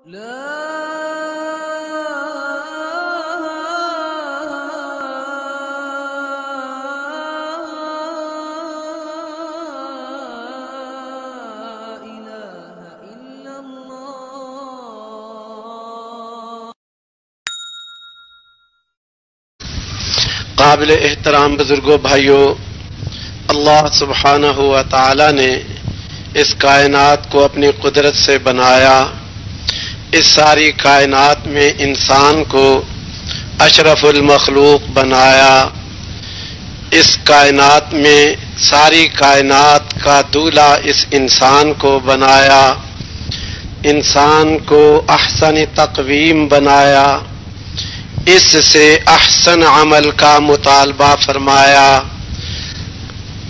قابل احترام بزرگوں بھائیوں، اللہ سبحانہ و تعالی نے اس کائنات کو اپنی قدرت سے بنایا۔ اس ساری کائنات میں انسان کو اشرف المخلوق بنایا۔ اس کائنات میں ساری کائنات کا دولہا اس انسان کو بنایا۔ انسان کو احسن تقویم بنایا، اس سے احسن عمل کا مطالبہ فرمایا۔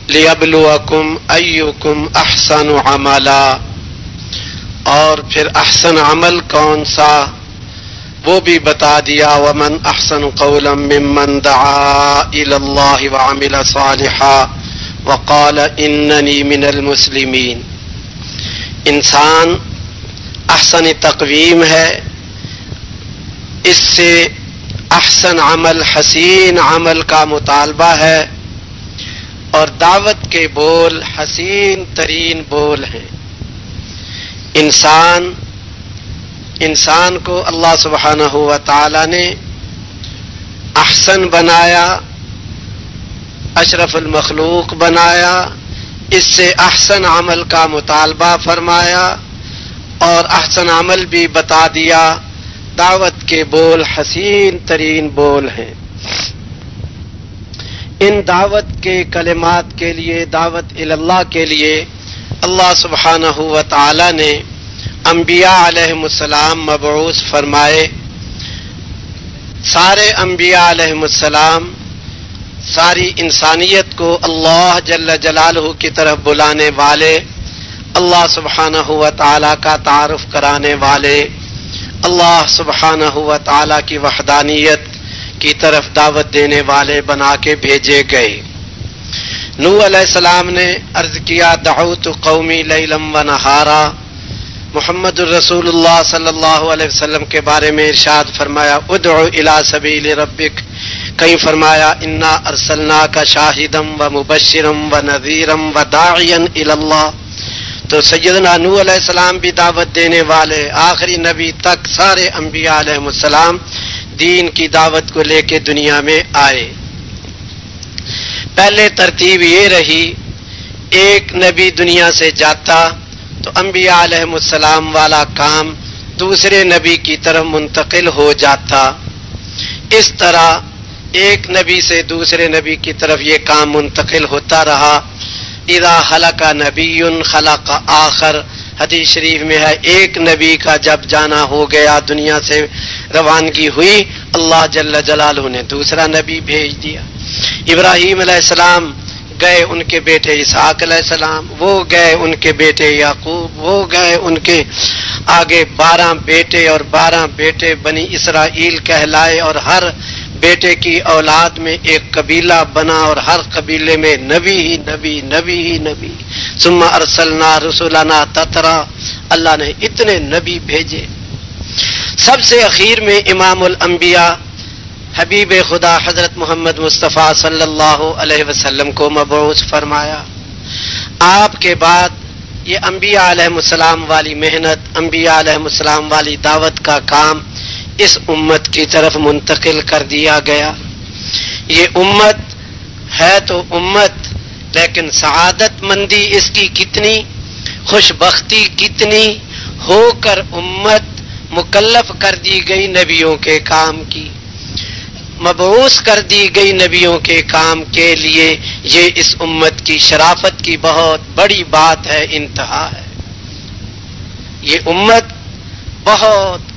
لِيَبْلُوَكُمْ أَيُّكُمْ أَحْسَنُ عَمَلًا، اور پھر احسن عمل کون سا وہ بھی بتا دیا۔ وَمَنْ أَحْسَنُ قَوْلًا مِّمَّنْ دَعَا إِلَى اللَّهِ وَعَمِلَ صَالِحًا وَقَالَ إِنَّنِي مِنَ الْمُسْلِمِينَ۔ انسان احسن تقویم ہے، اس سے احسن عمل، حسین عمل کا مطالبہ ہے، اور دعوت کے بول حسین ترین بول ہیں۔ انسان کو اللہ سبحانہ و تعالی نے احسن بنایا، اشرف المخلوق بنایا، اس سے احسن عمل کا مطالبہ فرمایا، اور احسن عمل بھی بتا دیا۔ دعوت کے بول حسین ترین بول ہیں۔ ان دعوت کے کلمات کے لیے، دعوت اللہ کے لیے اللہ سبحانہ و تعالی نے انبیاء علیہم السلام مبعوث فرمائے۔ سارے انبیاء علیہم السلام ساری انسانیت کو اللہ جل جلالہ کی طرف بلانے والے، اللہ سبحانہ و تعالی کا تعارف کرانے والے، اللہ سبحانہ و تعالی کی وحدانیت کی طرف دعوت دینے والے بنا کے بھیجے گئے۔ نوح علیہ السلام نے عرض کیا دعوت قومی لیلا و نہارا۔ محمد الرسول اللہ صلی اللہ علیہ وسلم کے بارے میں ارشاد فرمایا ادعو الی سبیل ربک، کہیں فرمایا انا ارسلناک شاہدا و مبشرا و نذیرا و داعیا الی اللہ۔ تو سیدنا نوح علیہ السلام بھی دعوت دینے والے، آخری نبی تک سارے انبیاء علیہ السلام دین کی دعوت کو لے کے دنیا میں آئے۔ پہلے ترتیب یہ رہی، ایک نبی دنیا سے جاتا تو انبیاء علیہ السلام والا کام دوسرے نبی کی طرف منتقل ہو جاتا۔ اس طرح ایک نبی سے دوسرے نبی کی طرف یہ کام منتقل ہوتا رہا۔ اذا خلق نبی خلق آخر، حدیث شریف میں ہے ایک نبی کا جب جانا ہو گیا، دنیا سے روانگی ہوئی، اللہ جل جلالہ نے دوسرا نبی بھیج دیا۔ ابراہیم علیہ السلام گئے، ان کے بیٹے اسحاق علیہ السلام، وہ گئے ان کے بیٹے یعقوب، وہ گئے ان کے آگے 12 بیٹے، اور 12 بیٹے بنی اسرائیل کہلائے، اور ہر بیٹے کی اولاد میں ایک قبیلہ بنا، اور ہر قبیلے میں نبی ہی نبی، نبی ہی نبی۔ ثم ارسلنا رسولنا تترا، اللہ نے اتنے نبی بھیجے۔ سب سے اخیر میں امام الانبیاء حبیب خدا حضرت محمد مصطفیٰ صلی اللہ علیہ وسلم کو مبعوث فرمایا۔ آپ کے بعد یہ انبیاء علیہ السلام والی محنت، انبیاء علیہ السلام والی دعوت کا کام اس امت کی طرف منتقل کر دیا گیا۔ یہ امت ہے تو امت، لیکن سعادت مندی اس کی کتنی، خوش بختی کتنی، ہو کر امت مکلف کر دی گئی نبیوں کے کام کی، مبعوث کر دی گئی نبیوں کے کام کے لیے۔ یہ اس امت کی شرافت کی بہت بڑی بات ہے، انتہا ہے۔ یہ امت بہت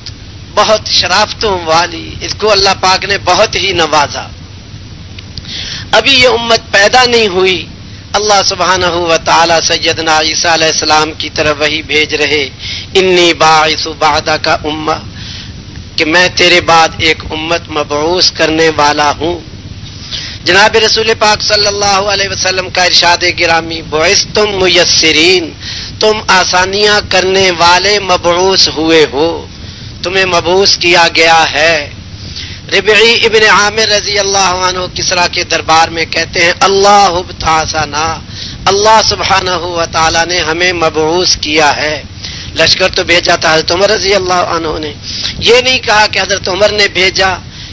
بہت شرافتوں والی، اس کو اللہ پاک نے بہت ہی نوازا۔ ابھی یہ امت پیدا نہیں ہوئی، اللہ سبحانہ و تعالی سیدنا عیسیٰ علیہ السلام کی طرف وہی بھیج رہے، انی باعث بعدک امہ، کہ میں تیرے بعد ایک امت مبعوث کرنے والا ہوں۔ جناب رسول پاک صلی اللہ علیہ وسلم کا ارشاد گرامی بعثتم میسرین، تم آسانیاں کرنے والے مبعوث ہوئے ہو۔ تمہیں مبعوث کیا گیا ہے۔ ربعی ابن عامر رضی اللہ عنہ کسرا کے دربار میں کہتے ہیں اللہ ابتعثنا، اللہ سبحانہ و تعالی نے ہمیں مبعوث کیا ہے۔ لشکر تو بھیجا تھا حضرت عمر رضی اللہ عنہ نے، یہ نہیں کہا کہ حضرت عمر نے بھیجا،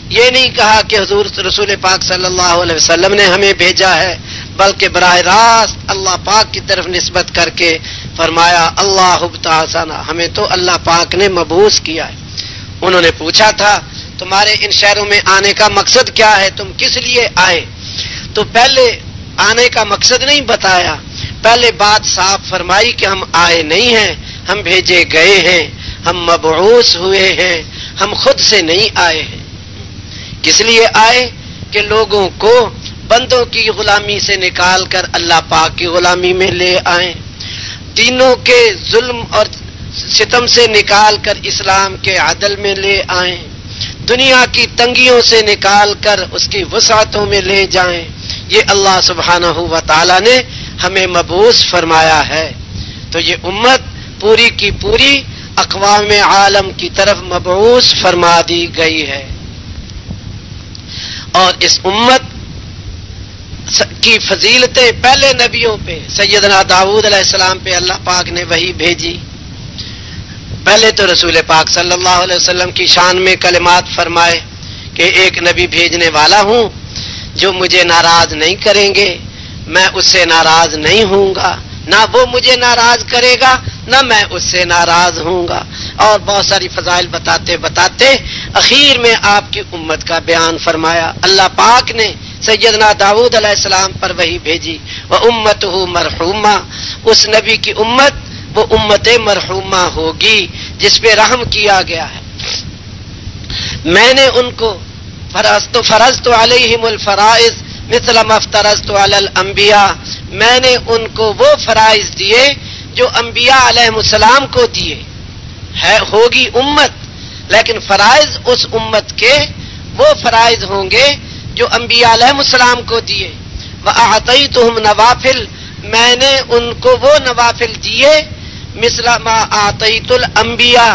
یہ نہیں کہا کہ حضور رسول پاک صلی اللہ علیہ وسلم نے ہمیں بھیجا ہے، بلکہ براہ راست اللہ پاک کی طرف نسبت کر کے فرمایا اللہ ابتعثنا، ہمیں تو اللہ پاک نے مبعوث کیا ہے۔ انہوں نے پوچھا تھا تمہارے ان شہروں میں آنے کا مقصد کیا ہے، تم کس لیے آئے؟ تو پہلے آنے کا مقصد نہیں بتایا، پہلے بات صاف فرمائی کہ ہم آئے نہیں ہیں، ہم بھیجے گئے ہیں، ہم مبعوث ہوئے ہیں، ہم خود سے نہیں آئے ہیں۔ کس لیے آئے؟ کہ لوگوں کو بندوں کی غلامی سے نکال کر اللہ پاک کی غلامی میں لے آئیں، دینوں کے ظلم اور ستم سے نکال کر اسلام کے عدل میں لے آئیں، دنیا کی تنگیوں سے نکال کر اس کی وسعتوں میں لے جائیں۔ یہ اللہ سبحانہ و تعالی نے ہمیں مبعوث فرمایا ہے۔ تو یہ امت پوری کی پوری اقوام عالم کی طرف مبعوث فرما دی گئی ہے، اور اس امت کی فضیلتیں پہلے نبیوں پہ، سیدنا داؤد علیہ السلام پہ اللہ پاک نے وحی بھیجی، پہلے تو رسول پاک صلی اللہ علیہ وسلم کی شان میں کلمات فرمائے کہ ایک نبی بھیجنے والا ہوں جو مجھے ناراض نہیں کریں گے، میں اس سے ناراض نہیں ہوں گا، نہ وہ مجھے ناراض کرے گا نہ میں اس سے ناراض ہوں گا، اور بہت ساری فضائل بتاتے بتاتے اخیر میں آپ کی امت کا بیان فرمایا۔ اللہ پاک نے سیدنا داؤد علیہ السلام پر وحی بھیجی، وَأُمَّتُهُ مَرْحُومَةٌ، اس نبی کی امت وہ امت مرحومہ ہوگی جس پہ رحم کیا گیا ہے۔ میں نے ان کو فرضت علیہم الفرائض مثل ما افترضت علی الانبیاء، میں نے ان کو وہ فرائض دیے جو انبیاء علیہ السلام کو دیے ہے، ہوگی امت لیکن فرائض اس امت کے وہ فرائض ہوں گے جو انبیاء علیہ السلام کو دیے۔ وَأَعْطَيْتُهُمْ نَوَافِلَ، میں نے ان کو وہ نوافل دیے مثل ما آتیت الانبیاء،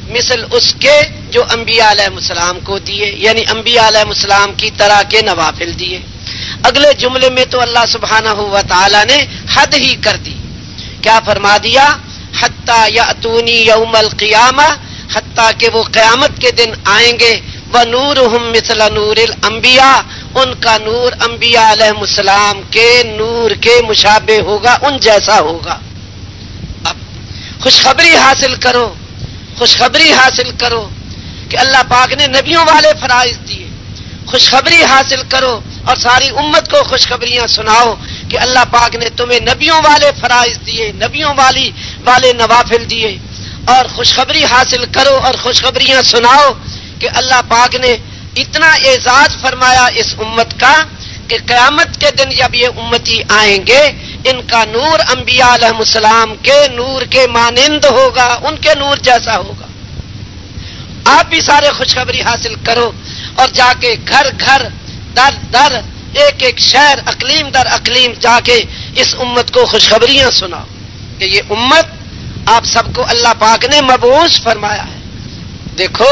مثل اس کے جو انبیاء علیہ السلام کو دیے، یعنی انبیاء علیہ السلام کی طرح کے نوافل دیے۔ اگلے جملے میں تو اللہ سبحانہ و تعالی نے حد ہی کر دی، کیا فرما دیا؟ حتی یأتونی یوم القیامہ، حتیٰ کہ وہ قیامت کے دن آئیں گے، ونورہم مثل نور الانبیاء، ان کا نور انبیاء علیہ السلام کے نور کے مشابہ ہوگا، ان جیسا ہوگا۔ اب خوشخبری حاصل کرو، خوشخبری حاصل کرو کہ اللہ پاک نے نبیوں والے فرائض دیے، خوشخبری حاصل کرو اور ساری امت کو خوشخبریاں سناؤ کہ اللہ پاک نے تمہیں نبیوں والے فرائض دیے، نبیوں والے نوافل دیے، اور خوشخبری حاصل کرو اور خوشخبریاں سناؤ کہ اللہ پاک نے اتنا اعزاز فرمایا اس امت کا کہ قیامت کے دن جب یہ امتی آئیں گے ان کا نور انبیاء علیہ السلام کے نور کے مانند ہوگا، ان کے نور جیسا ہوگا۔ آپ بھی سارے خوشخبری حاصل کرو اور جا کے گھر گھر در در ایک ایک شہر اقلیم در اقلیم جا کے اس امت کو خوشخبریاں سناؤ کہ یہ امت آپ سب کو اللہ پاک نے مبعوث فرمایا ہے۔ دیکھو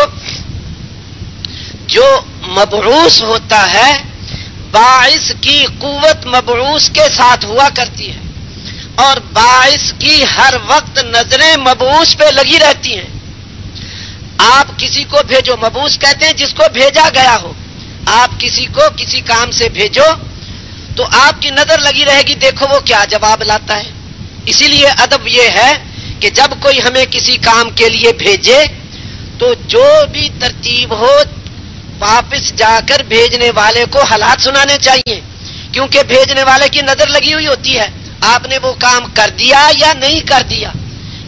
جو مبعوث ہوتا ہے باعث کی قوت مبعوث کے ساتھ ہوا کرتی ہے، اور باعث کی ہر وقت نظریں مبعوث پہ لگی رہتی ہیں۔ آپ کسی کو بھیجو، مبعوث کہتے ہیں جس کو بھیجا گیا ہو، آپ کسی کو کسی کام سے بھیجو تو آپ کی نظر لگی رہے گی، دیکھو وہ کیا جواب لاتا ہے۔ اسی لیے ادب یہ ہے کہ جب کوئی ہمیں کسی کام کے لیے بھیجے تو جو بھی ترتیب ہو واپس جا کر بھیجنے والے کو حالات سنانے چاہیے، کیونکہ بھیجنے والے کی نظر لگی ہوئی ہوتی ہے آپ نے وہ کام کر دیا یا نہیں کر دیا۔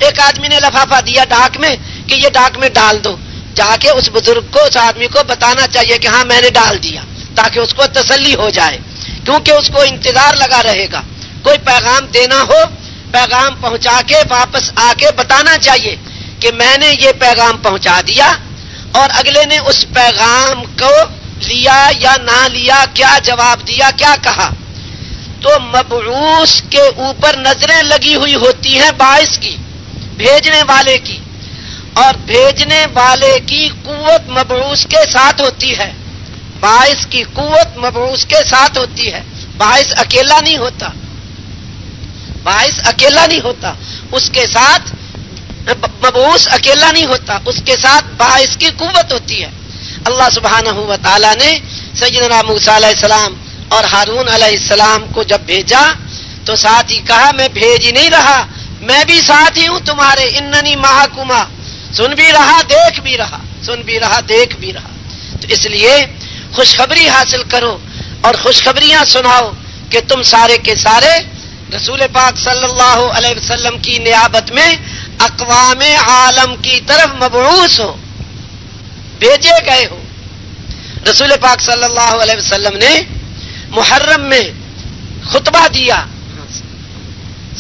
ایک آدمی نے لفافہ دیا ڈاک میں کہ یہ ڈاک میں ڈال دو، جا کے اس بزرگ کو، اس آدمی کو بتانا چاہیے کہ ہاں میں نے ڈال دیا، تاکہ اس کو تسلی ہو جائے، کیونکہ اس کو انتظار لگا رہے گا۔ کوئی پیغام دینا ہو، پیغام پہنچا کے واپس آ کے بتانا چاہیے کہ میں نے یہ پیغام پہنچا دیا اور اگلے نے اس پیغام کو لیا یا نہ لیا، کیا جواب دیا، کیا کہا۔ تو مبعوث کے اوپر نظریں لگی ہوئی ہوتی ہیں باعث کی، بھیجنے والے کی، اور بھیجنے والے کی قوت مبعوث کے ساتھ ہوتی ہے، باعث کی قوت مبعوث کے ساتھ ہوتی ہے، باعث اکیلا نہیں ہوتا، باعث اکیلا نہیں ہوتا، اس کے ساتھ مبعوث اکیلا نہیں ہوتا، اس کے ساتھ باعث کی قوت ہوتی ہے۔ اللہ سبحانہ و تعالی نے سیدنا موسیٰ علیہ السلام اور ہارون علیہ السلام کو جب بھیجا تو ساتھ ہی کہا میں بھیج ہی نہیں رہا، میں بھی ساتھ ہی ہوں تمہارے، اننی معکما، سن بھی رہا دیکھ بھی رہا، سن بھی رہا دیکھ بھی رہا۔ تو اس لیے خوشخبری حاصل کرو اور خوشخبریاں سناؤ کہ تم سارے کے سارے رسول پاک صلی اللہ علیہ وسلم کی نیابت میں اقوام عالم کی طرف مبعوث ہو، بھیجے گئے ہو۔ رسول پاک صلی اللہ علیہ وسلم نے محرم میں خطبہ دیا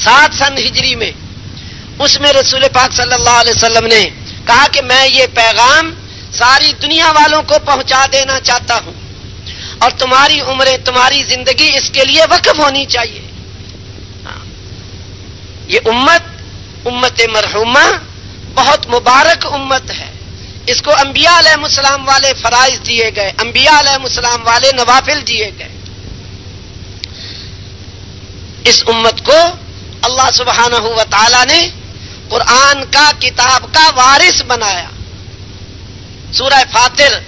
7 سن ہجری میں، اس میں رسول پاک صلی اللہ علیہ وسلم نے کہا کہ میں یہ پیغام ساری دنیا والوں کو پہنچا دینا چاہتا ہوں اور تمہاری عمریں، تمہاری زندگی اس کے لیے وقف ہونی چاہیے۔ یہ امت مرحومہ بہت مبارک امت ہے، اس کو انبیاء علیہ السلام والے فرائض دیے گئے، انبیاء علیہ السلام والے نوافل دیے گئے۔ اس امت کو اللہ سبحانہ و تعالی نے قرآن کا کتاب کا وارث بنایا۔ سورہ فاطر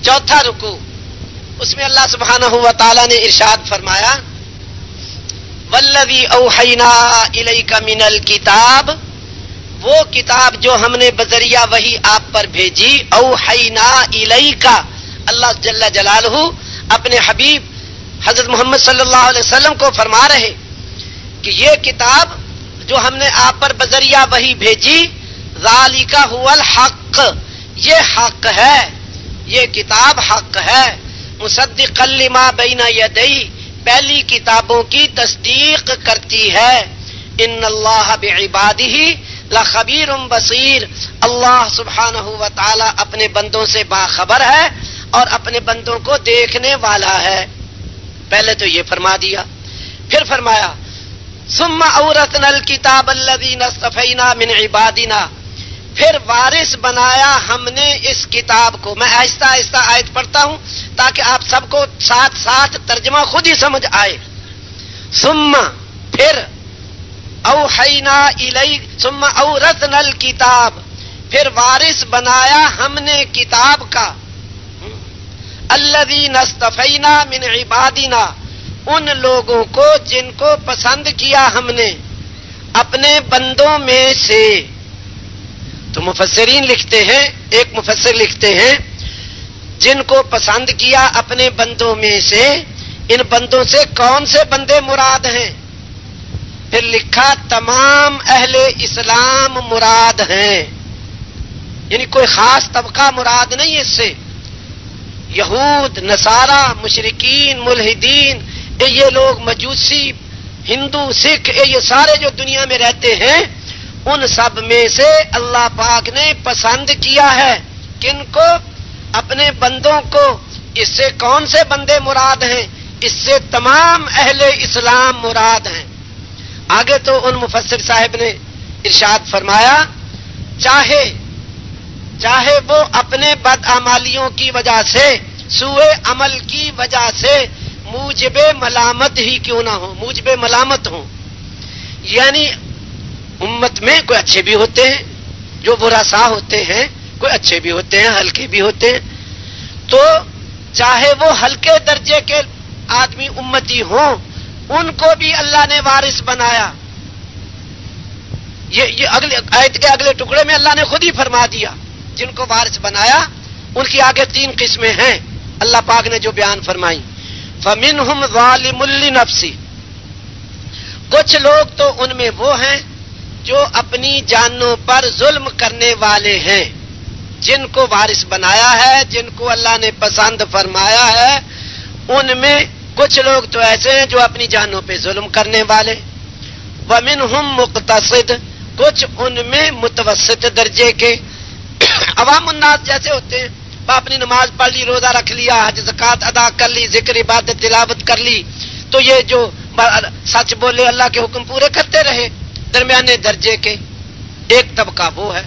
4 رکوع، اس میں اللہ سبحانہ و تعالی نے ارشاد فرمایا والذی اوحینا الیک من الکتاب، وہ کتاب جو ہم نے بذریعہ وحی آپ پر بھیجی، اوحینا الیک، اللہ جل جلالہ اپنے حبیب حضرت محمد صلی اللہ علیہ وسلم کو فرما رہے کہ یہ کتاب جو ہم نے آپ پر بذریعہ وحی بھیجی، ذالک هو الحق، یہ حق ہے، یہ کتاب حق ہے، مصدقا لما بین یدی، پہلی کتابوں کی تصدیق کرتی ہے، ان اللہ بعبادہ لخبیر بصیر، اللہ سبحانہ و تعالی اپنے بندوں سے باخبر ہے اور اپنے بندوں کو دیکھنے والا ہے۔ پہلے تو یہ فرما دیا، پھر فرمایا ثم اورثنا الکتاب الذین اصطفینا من عبادنا، پھر وارث بنایا ہم نے اس کتاب کو۔ میں آہستہ آہستہ آیت پڑھتا ہوں تاکہ آپ سب کو ساتھ ساتھ ترجمہ خود ہی سمجھ آئے۔ ثم، پھر، اوحینا الیک، ثم اورثنا الکتاب، پھر وارث بنایا ہم نے کتاب کا، الذین اصطفینا من عبادنا، ان لوگوں کو جن کو پسند کیا ہم نے اپنے بندوں میں سے۔ تو مفسرین لکھتے ہیں، ایک مفسر لکھتے ہیں جن کو پسند کیا اپنے بندوں میں سے، ان بندوں سے کون سے بندے مراد ہیں؟ پھر لکھا تمام اہل اسلام مراد ہیں، یعنی کوئی خاص طبقہ مراد نہیں اس سے۔ یہود، نصارہ، مشرکین، ملحدین، یہ لوگ مجوسی، ہندو، سکھ، یہ سارے جو دنیا میں رہتے ہیں، ان سب میں سے اللہ پاک نے پسند کیا ہے کن کو؟ اپنے بندوں کو۔ اس سے کون سے بندے مراد ہیں؟ اس سے تمام اہل اسلام مراد ہیں۔ آگے تو ان مفسر صاحب نے ارشاد فرمایا چاہے وہ اپنے بدعمالیوں کی وجہ سے، سوء عمل کی وجہ سے موجب ملامت ہی کیوں نہ ہو، موجب ملامت ہوں، یعنی امت میں کوئی اچھے بھی ہوتے ہیں جو برا سا ہوتے ہیں، کوئی اچھے بھی ہوتے ہیں، ہلکے بھی ہوتے ہیں، تو چاہے وہ ہلکے درجے کے آدمی امتی ہوں، ان کو بھی اللہ نے وارث بنایا۔ یہ اگلے آیت کے اگلے ٹکڑے میں اللہ نے خود ہی فرما دیا جن کو وارث بنایا۔ ان کی آگے 3 قسمیں ہیں اللہ پاک نے جو بیان فرمائی۔ فَمِنْهُمْ ظَالِمٌ لِنَفْسِهِ، کچھ لوگ تو ان میں وہ ہیں جو اپنی جانوں پر ظلم کرنے والے ہیں، جن کو وارث بنایا ہے، جن کو اللہ نے پسند فرمایا ہے، ان میں کچھ لوگ تو ایسے ہیں جو اپنی جانوں پہ ظلم کرنے والے۔ وَمِنْهُمْ مُقْتَصِدٌ، کچھ ان میں متوسط درجے کے، عوام الناس جیسے ہوتے ہیں، اپنی نماز پڑھ لی، روزہ رکھ لیا، حج زکوٰۃ ادا کر لی، ذکر عبادت تلاوت کر لی، تو یہ جو سچ بولے، اللہ کے حکم پورے کرتے رہے، درمیانے درجے کے ایک طبقہ وہ ہے۔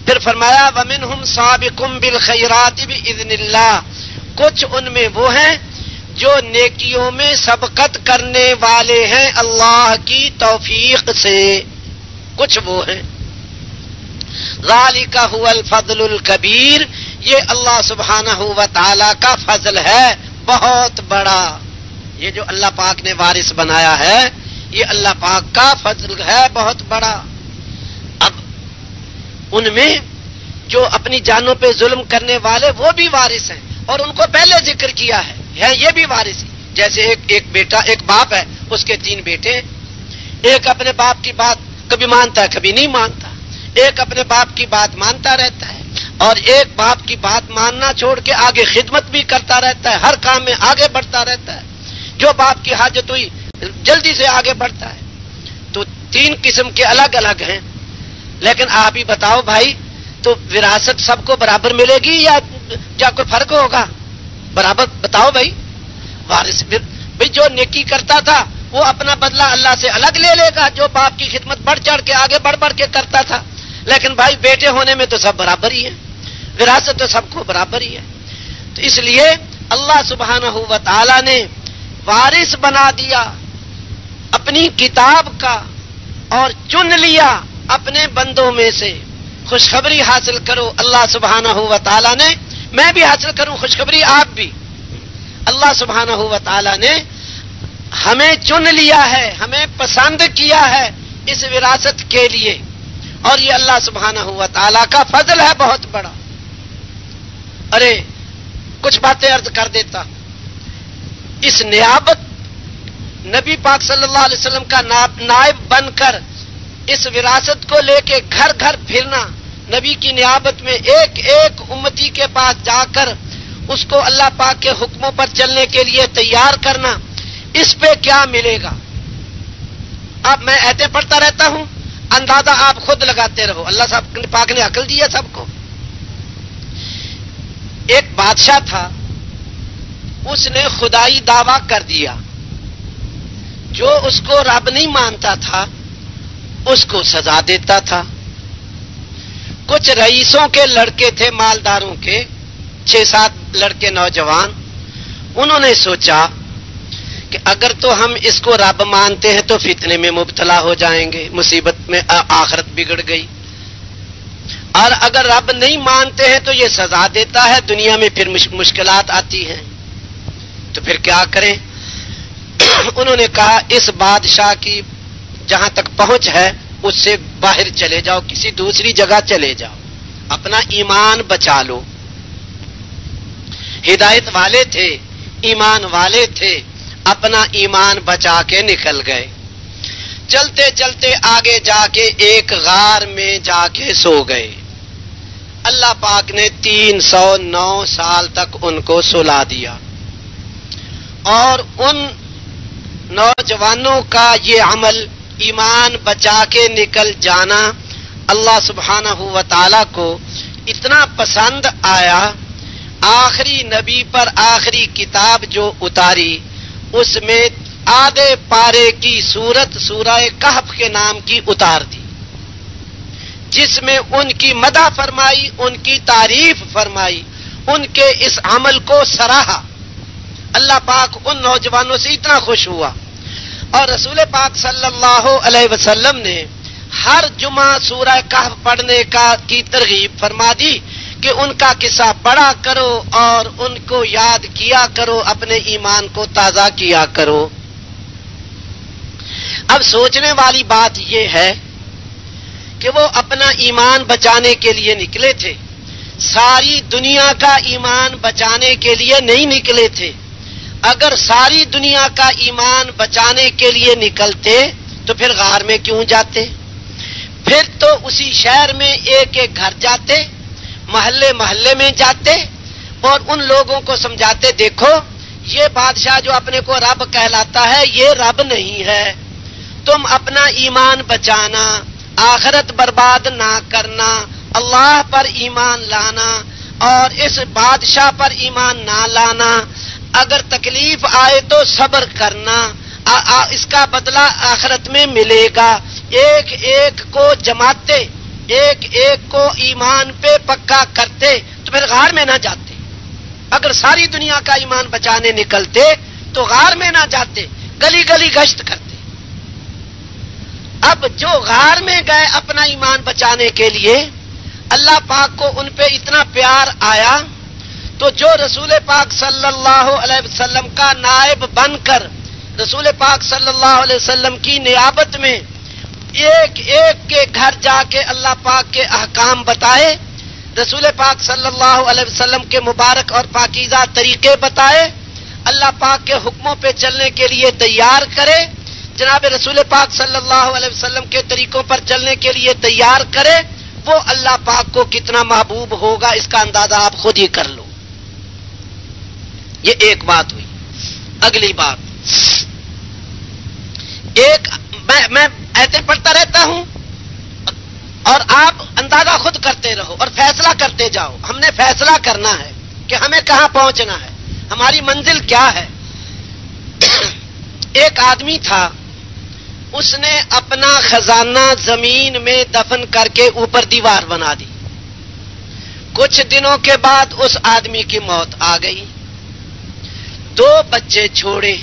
پھر فرمایا ومنہم سابقم بالخیرات باذن اللہ، کچھ ان میں وہ ہیں جو نیکیوں میں سبقت کرنے والے ہیں اللہ کی توفیق سے، کچھ وہ ہیں۔ ذالک هو الفضل الکبیر، یہ اللہ سبحانہ و تعالی کا فضل ہے بہت بڑا، یہ جو اللہ پاک نے وارث بنایا ہے یہ اللہ پاک کا فضل ہے بہت بڑا۔ اب ان میں جو اپنی جانوں پہ ظلم کرنے والے وہ بھی وارث ہیں، اور ان کو پہلے ذکر کیا ہے یہ بھی وارث ہیں۔ جیسے ایک باپ ہے، اس کے 3 بیٹے، ایک اپنے باپ کی بات کبھی مانتا ہے کبھی نہیں مانتا، ایک اپنے باپ کی بات مانتا رہتا ہے، اور ایک باپ کی بات ماننا چھوڑ کے آگے خدمت بھی کرتا رہتا ہے، ہر کام میں آگے بڑھتا رہتا ہے، جو باپ کی حاجت ہوئی جلدی سے آگے بڑھتا ہے۔ تو 3 قسم کے الگ الگ ہیں، لیکن آپ ہی بتاؤ بھائی، تو وراثت سب کو برابر ملے گی یا کوئی فرق ہوگا؟ برابر بتاؤ بھائی۔ وارث بھائی جو نیکی کرتا تھا وہ اپنا بدلہ اللہ سے الگ لے لے گا، جو باپ کی خدمت بڑھ چڑھ کے آگے بڑھ بڑھ کے کرتا تھا، لیکن بھائی بیٹے ہونے میں تو سب برابر ہی ہیں، وراثت تو سب کو برابر ہی ہے۔ تو اس لیے اللہ سبحانہ و تعالی نے وارث بنا دیا اپنی کتاب کا، اور چن لیا اپنے بندوں میں سے۔ خوشخبری حاصل کرو اللہ سبحانہ و تعالی نے، میں بھی حاصل کروں خوشخبری، آپ بھی۔ اللہ سبحانہ و تعالی نے ہمیں چن لیا ہے، ہمیں پسند کیا ہے اس وراثت کے لیے، اور یہ اللہ سبحانہ و تعالی کا فضل ہے بہت بڑا۔ ارے کچھ باتیں عرض کر دیتا، اس نیابت نبی پاک صلی اللہ علیہ وسلم کا نائب بن کر اس وراثت کو لے کے گھر گھر پھرنا، نبی کی نیابت میں ایک ایک امتی کے پاس جا کر اس کو اللہ پاک کے حکموں پر چلنے کے لیے تیار کرنا، اس پہ کیا ملے گا؟ اب میں ایتیں پڑھتا رہتا ہوں، اندازہ آپ خود لگاتے رہو، اللہ صاحب پاک نے عقل دی ہے سب کو۔ ایک بادشاہ تھا، اس نے خدائی دعویٰ کر دیا، جو اس کو رب نہیں مانتا تھا اس کو سزا دیتا تھا۔ کچھ رئیسوں کے لڑکے تھے، مالداروں کے 6-7 لڑکے نوجوان، انہوں نے سوچا کہ اگر تو ہم اس کو رب مانتے ہیں تو فتنے میں مبتلا ہو جائیں گے، مصیبت میں آخرت بگڑ گئی، اور اگر رب نہیں مانتے ہیں تو یہ سزا دیتا ہے، دنیا میں پھر مشکلات آتی ہیں، تو پھر کیا کریں؟ انہوں نے کہا اس بادشاہ کی جہاں تک پہنچ ہے اس سے باہر چلے جاؤ، کسی دوسری جگہ چلے جاؤ، اپنا ایمان بچا لو۔ ہدایت والے تھے، ایمان والے تھے، اپنا ایمان بچا کے نکل گئے۔ چلتے چلتے آگے جا کے ایک غار میں جا کے سو گئے۔ اللہ پاک نے 309 سال تک ان کو سلا دیا، اور ان نوجوانوں کا یہ عمل، ایمان بچا کے نکل جانا، اللہ سبحانہ و تعالی کو اتنا پسند آیا، آخری نبی پر آخری کتاب جو اتاری اس میں آدھے پارے کی سورت سورہ کہف کے نام کی اتار دی، جس میں ان کی مدح فرمائی، ان کی تعریف فرمائی، ان کے اس عمل کو سراہا۔ اللہ پاک ان نوجوانوں سے اتنا خوش ہوا، اور رسول پاک صلی اللہ علیہ وسلم نے ہر جمعہ سورہ کہف پڑھنے کی ترغیب فرما دی کہ ان کا قصہ پڑھا کرو اور ان کو یاد کیا کرو، اپنے ایمان کو تازہ کیا کرو۔ اب سوچنے والی بات یہ ہے کہ وہ اپنا ایمان بچانے کے لیے نکلے تھے، ساری دنیا کا ایمان بچانے کے لیے نہیں نکلے تھے۔ اگر ساری دنیا کا ایمان بچانے کے لیے نکلتے تو پھر غار میں کیوں جاتے؟ پھر تو اسی شہر میں ایک ایک گھر جاتے، محلے محلے میں جاتے، اور ان لوگوں کو سمجھاتے، دیکھو یہ بادشاہ جو اپنے کو رب کہلاتا ہے یہ رب نہیں ہے، تم اپنا ایمان بچانا، آخرت برباد نہ کرنا، اللہ پر ایمان لانا، اور اس بادشاہ پر ایمان نہ لانا، اگر تکلیف آئے تو صبر کرنا، اس کا بدلہ آخرت میں ملے گا۔ ایک ایک کو جماتے، ایک ایک کو ایمان پہ پکا کرتے تو پھر غار میں نہ جاتے. اگر ساری دنیا کا ایمان بچانے نکلتے تو غار میں نہ جاتے، گلی گلی گشت کرتے. اب جو غار میں گئے اپنا ایمان بچانے کے لیے، اللہ پاک کو ان پہ اتنا پیار آیا تو جو رسول پاک صلی اللہ علیہ وسلم کا نائب بن کر رسول پاک صلی اللہ علیہ وسلم کی نیابت میں ایک ایک کے گھر جا کے اللہ پاک کے احکام بتائے، رسول پاک صلی اللہ علیہ وسلم کے مبارک اور پاکیزہ طریقے بتائے، اللہ پاک کے حکموں پہ چلنے کے لیے تیار کرے، جناب رسول پاک صلی اللہ علیہ وسلم کے طریقوں پر چلنے کے لیے تیار کرے، وہ اللہ پاک کو کتنا محبوب ہوگا اس کا اندازہ آپ خود ہی کر لو. یہ ایک بات ہوئی. اگلی بات، ایک میں ایسے پڑھتا رہتا ہوں اور آپ اندازہ خود کرتے رہو اور فیصلہ کرتے جاؤ. ہم نے فیصلہ کرنا ہے کہ ہمیں کہاں پہنچنا ہے، ہماری منزل کیا ہے. ایک آدمی تھا، اس نے اپنا خزانہ زمین میں دفن کر کے اوپر دیوار بنا دی. کچھ دنوں کے بعد اس آدمی کی موت آ گئی، 2 بچے چھوڑے.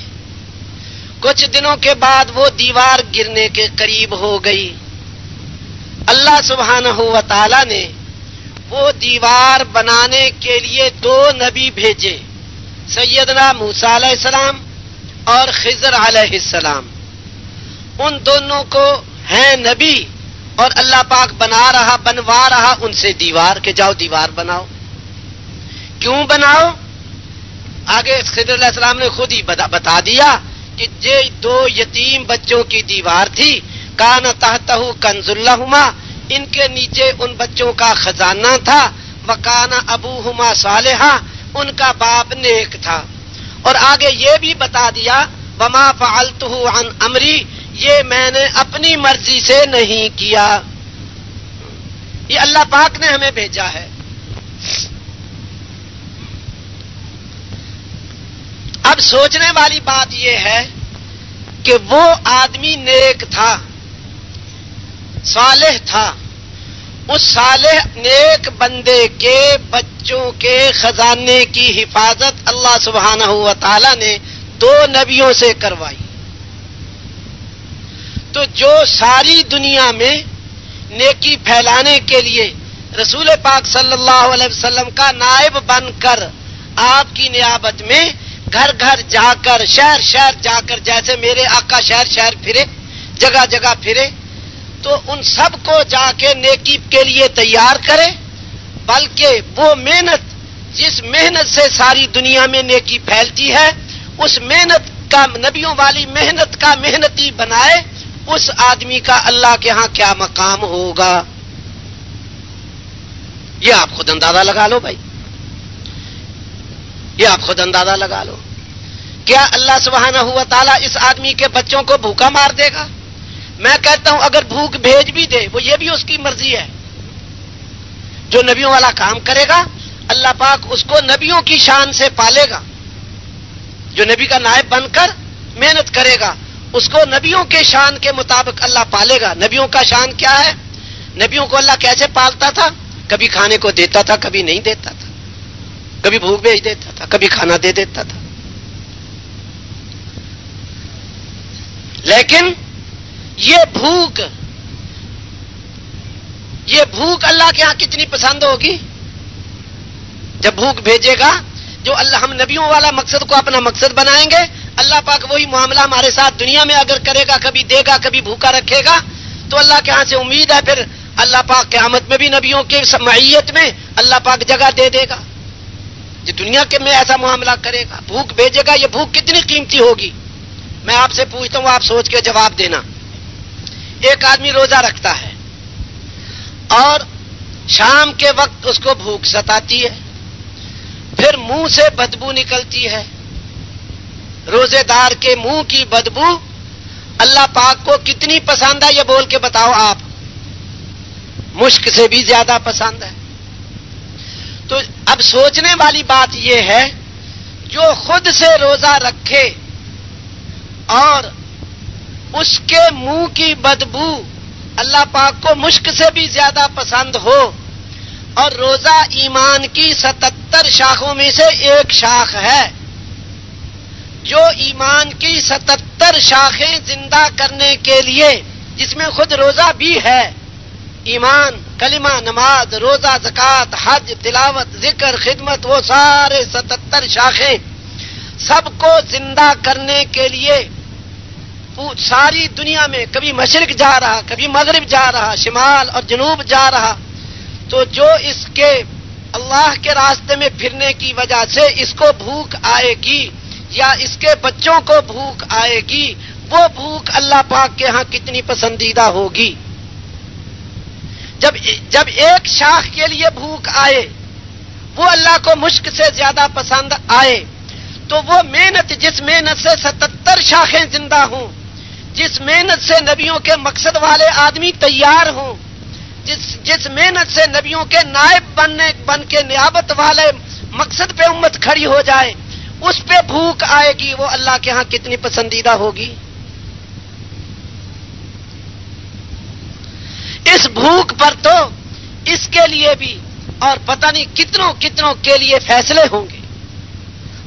کچھ دنوں کے بعد وہ دیوار گرنے کے قریب ہو گئی. اللہ سبحانہ و تعالی نے وہ دیوار بنانے کے لیے 2 نبی بھیجے، سیدنا موسیٰ علیہ السلام اور خضر علیہ السلام. ان دونوں کو ہیں نبی اور اللہ پاک بنوا رہا ان سے دیوار کہ جاؤ دیوار بناؤ. کیوں بناؤ؟ آگے خضر علیہ السلام نے خود ہی بتا دیا کہ یہ 2 یتیم بچوں کی دیوار تھی، کان تحتہ کنز لہما، ان کے نیچے ان بچوں کا خزانہ تھا، وکان ابوہما صالحا، ان کا باپ نیک تھا. اور آگے یہ بھی بتا دیا وما فعلتہ عن امری، یہ میں نے اپنی مرضی سے نہیں کیا، یہ اللہ پاک نے ہمیں بھیجا ہے. اب سوچنے والی بات یہ ہے کہ وہ آدمی نیک تھا، صالح تھا، اس صالح نیک بندے کے بچوں کے خزانے کی حفاظت اللہ سبحانہ و تعالی نے 2 نبیوں سے کروائی. تو جو ساری دنیا میں نیکی پھیلانے کے لیے رسول پاک صلی اللہ علیہ وسلم کا نائب بن کر آپ کی نیابت میں گھر گھر جا کر شہر شہر جا کر، جیسے میرے آقا شہر شہر پھرے، جگہ جگہ پھرے، تو ان سب کو جا کے نیکی کے لیے تیار کرے. بلکہ وہ محنت، جس محنت سے ساری دنیا میں نیکی پھیلتی ہے، اس محنت کا، نبیوں والی محنت کا محنتی بنائے. اس آدمی کا اللہ کے ہاں کیا مقام ہوگا، یہ آپ خود اندازہ لگا لو بھائی، یہ آپ خود اندازہ لگا لو. کیا اللہ سبحانہ و تعالیٰ اس آدمی کے بچوں کو بھوکا مار دے گا؟ میں کہتا ہوں اگر بھوک بھیج بھی دے، وہ یہ بھی اس کی مرضی ہے. جو نبیوں والا کام کرے گا اللہ پاک اس کو نبیوں کی شان سے پالے گا. جو نبی کا نائب بن کر محنت کرے گا اس کو نبیوں کے شان کے مطابق اللہ پالے گا. نبیوں کا شان کیا ہے؟ نبیوں کو اللہ کیسے پالتا تھا؟ کبھی کھانے کو دیتا تھا، کبھی نہیں دیتا تھا، کبھی بھوک بھیج دیتا تھا، کبھی کھانا دے دیتا تھا. لیکن یہ بھوک اللہ کے ہاں کتنی پسند ہوگی جب بھوک بھیجے گا. جو اللہ، ہم نبیوں والا مقصد کو اپنا مقصد بنائیں گے، اللہ پاک وہی معاملہ ہمارے ساتھ دنیا میں اگر کرے گا، کبھی دے گا کبھی بھوکا رکھے گا، تو اللہ کے ہاں سے امید ہے پھر اللہ پاک قیامت میں بھی نبیوں کے معیت میں اللہ پاک جگہ دے دے گا. جو دنیا کے میں ایسا معاملہ کرے گا، بھوک بھیجے گا، یہ بھوک کتنی قیمتی ہوگی. میں آپ سے پوچھتا ہوں، آپ سوچ کے جواب دینا. ایک آدمی روزہ رکھتا ہے اور شام کے وقت اس کو بھوک ستاتی ہے، پھر منہ سے بدبو نکلتی ہے. روزے دار کے منہ کی بدبو اللہ پاک کو کتنی پسند ہے، یہ بول کے بتاؤ آپ. مشک سے بھی زیادہ پسند ہے. تو اب سوچنے والی بات یہ ہے، جو خود سے روزہ رکھے اور اس کے منہ کی بدبو اللہ پاک کو مشک سے بھی زیادہ پسند ہو، اور روزہ ایمان کی 77 شاخوں میں سے ایک شاخ ہے جو ایمان کی 77 شاخیں زندہ کرنے کے لیے، جس میں خود روزہ بھی ہے، ایمان، کلمہ، نماز، روزہ، زکوٰۃ، حج، تلاوت، ذکر، خدمت، وہ سارے 77 شاخیں سب کو زندہ کرنے کے لیے ساری دنیا میں کبھی مشرق جا رہا، کبھی مغرب جا رہا، شمال اور جنوب جا رہا، تو جو اس کے اللہ کے راستے میں پھرنے کی وجہ سے اس کو بھوک آئے گی یا اس کے بچوں کو بھوک آئے گی، وہ بھوک اللہ پاک کے ہاں کتنی پسندیدہ ہوگی۔ جب ایک شاخ کے لیے بھوک آئے وہ اللہ کو مشک سے زیادہ پسند آئے، تو وہ محنت، جس محنت سے 77 شاخیں زندہ ہوں، جس محنت سے نبیوں کے مقصد والے آدمی تیار ہوں، جس محنت سے نبیوں کے نائب بن کے نیابت والے مقصد پہ امت کھڑی ہو جائے، اس پہ بھوک آئے گی، وہ اللہ کے ہاں کتنی پسندیدہ ہوگی۔ اس بھوک پر تو اس کے لیے بھی اور پتہ نہیں کتنوں کے لیے فیصلے ہوں گے۔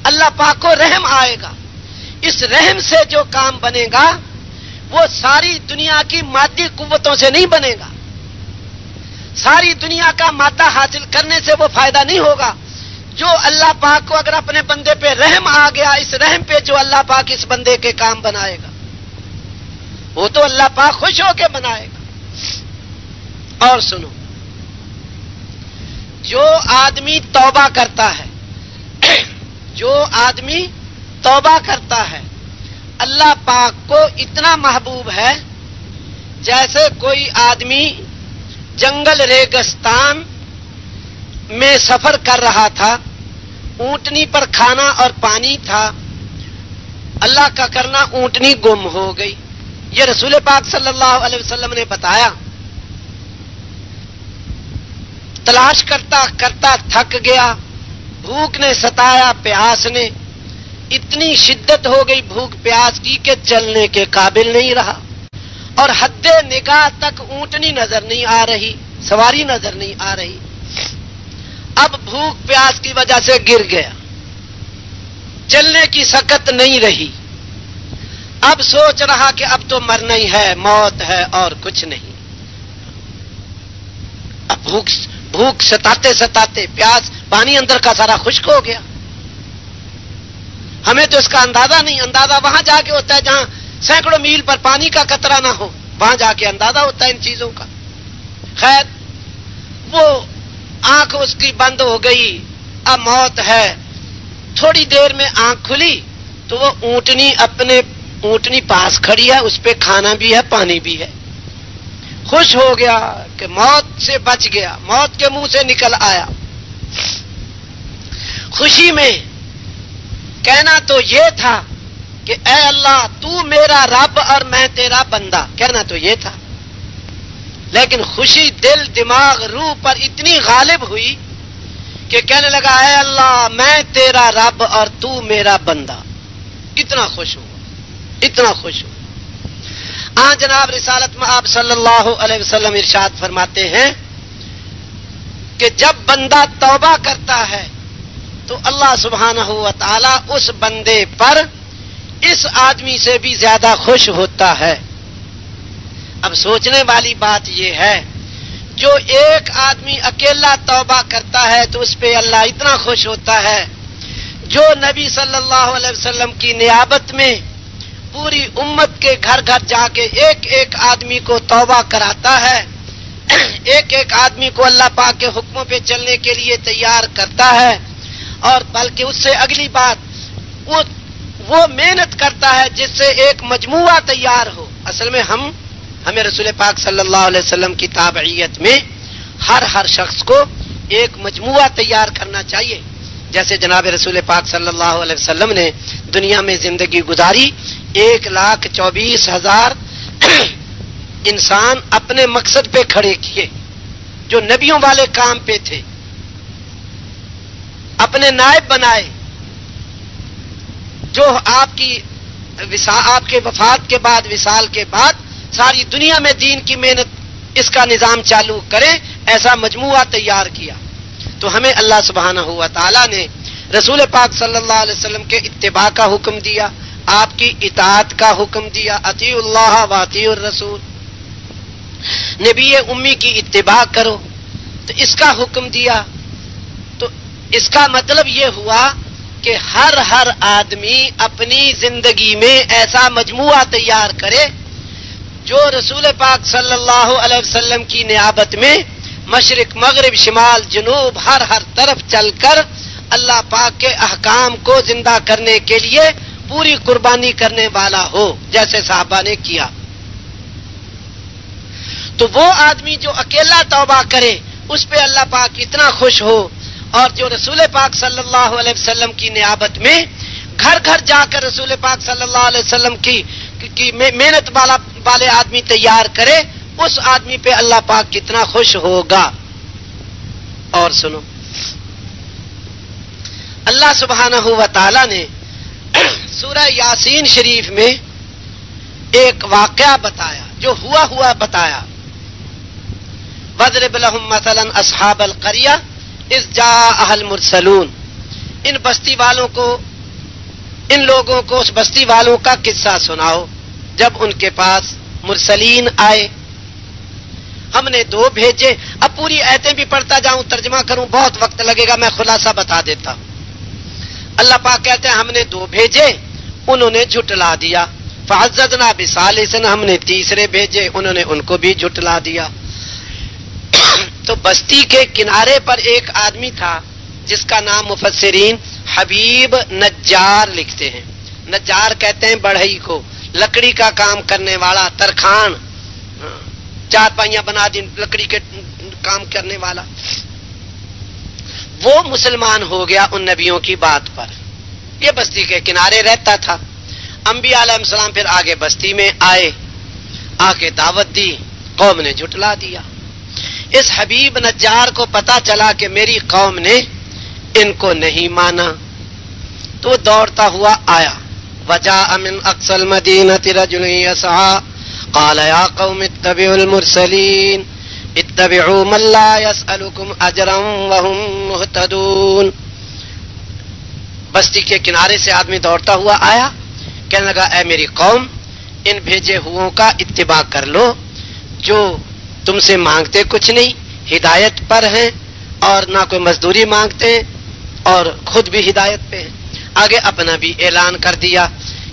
اللہ پاک کو رحم آئے گا، اس رحم سے جو کام بنے گا وہ ساری دنیا کی مادی قوتوں سے نہیں بنے گا، ساری دنیا کا مادہ حاصل کرنے سے وہ فائدہ نہیں ہوگا۔ جو اللہ پاک کو اگر اپنے بندے پہ رحم آ گیا، اس رحم پہ جو اللہ پاک اس بندے کے کام بنائے گا وہ تو اللہ پاک خوش ہو کے بنائے گا۔ اور سنو، جو آدمی توبہ کرتا ہے، جو آدمی توبہ کرتا ہے، اللہ پاک کو اتنا محبوب ہے جیسے کوئی آدمی جنگل ریگستان میں سفر کر رہا تھا، اونٹنی پر کھانا اور پانی تھا، اللہ کا کرنا اونٹنی گم ہو گئی۔ یہ رسول پاک صلی اللہ علیہ وسلم نے بتایا۔ تلاش کرتا کرتا تھک گیا، بھوک نے ستایا، پیاس نے، اتنی شدت ہو گئی بھوک پیاس کی کہ چلنے کے قابل نہیں رہا، اور حد نگاہ تک اونٹنی نظر نہیں آ رہی، سواری نظر نہیں آ رہی۔ اب بھوک پیاس کی وجہ سے گر گیا، چلنے کی سکت نہیں رہی، اب سوچ رہا کہ اب تو مرنا ہی ہے، موت ہے اور کچھ نہیں۔ اب بھوک ستاتے ستاتے پیاس، پانی اندر کا سارا خشک ہو گیا۔ ہمیں تو اس کا اندازہ نہیں، اندازہ وہاں جا کے ہوتا ہے جہاں سینکڑوں میل پر پانی کا قطرہ نہ ہو، وہاں جا کے اندازہ ہوتا ہے ان چیزوں کا۔ خیر، وہ آنکھ اس کی بند ہو گئی، اب موت ہے۔ تھوڑی دیر میں آنکھ کھلی تو وہ اونٹنی پاس کھڑی ہے، اس پہ کھانا بھی ہے، پانی بھی ہے۔ خوش ہو گیا کہ موت سے بچ گیا، موت کے منہ سے نکل آیا۔ خوشی میں کہنا تو یہ تھا کہ اے اللہ تو میرا رب اور میں تیرا بندہ، کہنا تو یہ تھا، لیکن خوشی دل، دماغ، روح پر اتنی غالب ہوئی کہ کہنے لگا اے اللہ میں تیرا رب اور تو میرا بندہ۔ اتنا خوش ہوا، اتنا خوش ہوا۔ ہاں جناب رسالت میں آپ صلی اللہ علیہ وسلم ارشاد فرماتے ہیں کہ جب بندہ توبہ کرتا ہے تو اللہ سبحانہ و تعالی اس بندے پر اس آدمی سے بھی زیادہ خوش ہوتا ہے۔ اب سوچنے والی بات یہ ہے، جو ایک آدمی اکیلا توبہ کرتا ہے تو اس پہ اللہ اتنا خوش ہوتا ہے، جو نبی صلی اللہ علیہ وسلم کی نیابت میں پوری امت کے گھر گھر جا کے ایک ایک آدمی کو توبہ کراتا ہے، ایک ایک آدمی کو اللہ پاک کے حکموں پہ چلنے کے لیے تیار کرتا ہے، اور بلکہ اس سے اگلی بات وہ محنت کرتا ہے جس سے ایک مجموعہ تیار ہو۔ اصل میں ہمیں رسول پاک صلی اللہ علیہ وسلم کی تابعیت میں ہر شخص کو ایک مجموعہ تیار کرنا چاہیے۔ جیسے جناب رسول پاک صلی اللہ علیہ وسلم نے دنیا میں زندگی گزاری، 1,24,000 انسان اپنے مقصد پہ کھڑے کیے جو نبیوں والے کام پہ تھے، اپنے نائب بنائے، جو آپ کے وفات کے بعد، وصال کے بعد ساری دنیا میں دین کی محنت اس کا نظام چالو کریں، ایسا مجموعہ تیار کیا۔ تو ہمیں اللہ سبحانہ و تعالی نے رسول پاک صلی اللہ علیہ وسلم کے اتباع کا حکم دیا، آپ کی اطاعت کا حکم دیا، اطیعوا اللہ و اطیعوا الرسول، نبی امی کی اتباع کرو، تو اس کا حکم دیا۔ تو اس کا مطلب یہ ہوا کہ ہر آدمی اپنی زندگی میں ایسا مجموعہ تیار کرے جو رسول پاک صلی اللہ علیہ وسلم کی نیابت میں مشرق مغرب شمال جنوب ہر طرف چل کر اللہ پاک کے احکام کو زندہ کرنے کے لیے پوری قربانی کرنے والا ہو، جیسے صحابہ نے کیا۔ تو وہ آدمی جو اکیلا توبہ کرے اس پہ اللہ پاک اتنا خوش ہو، اور جو رسول پاک صلی اللہ علیہ وسلم کی نیابت میں گھر گھر جا کر رسول پاک صلی اللہ علیہ وسلم کی محنت والے آدمی تیار کرے، اس آدمی پہ اللہ پاک کتنا خوش ہوگا۔ اور سنو، اللہ سبحانہ و تعالی نے سورہ یاسین شریف میں ایک واقعہ بتایا، جو ہوا بتایا۔ وَاضْرِبْ لَهُمْ مَثَلًا أَصْحَابَ الْقَرْيَةِ إِذْ جَاءَهَا الْمُرْسَلُونَ، ان بستی والوں کو، ان لوگوں کو اس بستی والوں کا قصہ سناؤ جب ان کے پاس مرسلین آئے۔ ہم نے 2 بھیجے۔ اب پوری آیتیں بھی پڑھتا جاؤں، ترجمہ کروں، بہت وقت لگے گا، میں خلاصہ بتا دیتا ہوں۔ اللہ پاک کہتے ہیں ہم نے 2 بھیجے، انہوں نے جھٹلا دیا۔ فعززنا بثالث، ہم نے 3 بھیجے، انہوں نے ان کو بھی جھٹلا دیا۔ تو بستی کے کنارے پر ایک آدمی تھا جس کا نام مفسرین حبیب نجار لکھتے ہیں۔ نجار کہتے ہیں بڑھئی کو، لکڑی کا کام کرنے والا، ترخان، 4 پائیاں بنا دی لکڑی کے کام کرنے والا۔ وہ مسلمان ہو گیا ان نبیوں کی بات پر، یہ بستی کے کنارے رہتا تھا۔ انبیاء علیہ السلام پھر آگے بستی میں آئے، آ کے دعوت دی، قوم نے جھٹلا دیا۔ اس حبیب نجار کو پتا چلا کہ میری قوم نے ان کو نہیں مانا، تو دوڑتا ہوا آیا۔ وجاء من اقصى المدينة رجل يسعى قال يا قوم اتبعوا المرسلين اتبعوا من لا يسألكم اجرا وهم مهتدون۔ بستی کے کنارے سے آدمی دوڑتا ہوا آیا، کہنے لگا اے میری قوم، ان بھیجے ہوں کا اتباع کر لو جو تم سے مانگتے کچھ نہیں، ہدایت پر ہیں اور نہ کوئی مزدوری مانگتے ہیں اور خود بھی ہدایت پہ ہیں۔ آگے اپنا بھی اعلان کر دیا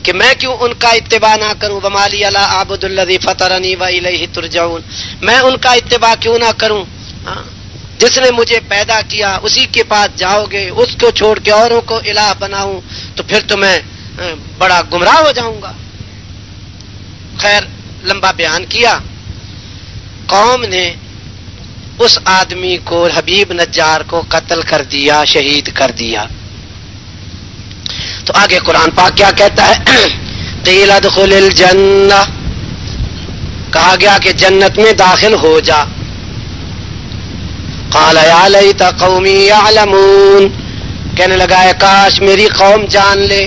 کہ میں کیوں ان کا اتباع نہ کروں، وما لی لا اعبد الذی فطرنی والیہ ترجعون، میں ان کا اتباع کیوں نہ کروں، جس نے مجھے پیدا کیا اسی کے پاس جاؤ گے، اس کو چھوڑ کے اوروں کو الہ بناؤں تو پھر تو میں بڑا گمراہ ہو جاؤں گا۔ خیر، لمبا بیان کیا۔ قوم نے اس آدمی کو، حبیب نجار کو قتل کر دیا، شہید کر دیا۔ تو آگے قرآن پاک کیا کہتا ہے؟ قیل ادخل الجنہ، کہا گیا کہ جنت میں داخل ہو جا۔ قال یا لیت قومی یعلمون، کہنے لگا ہے کاش میری قوم جان لے،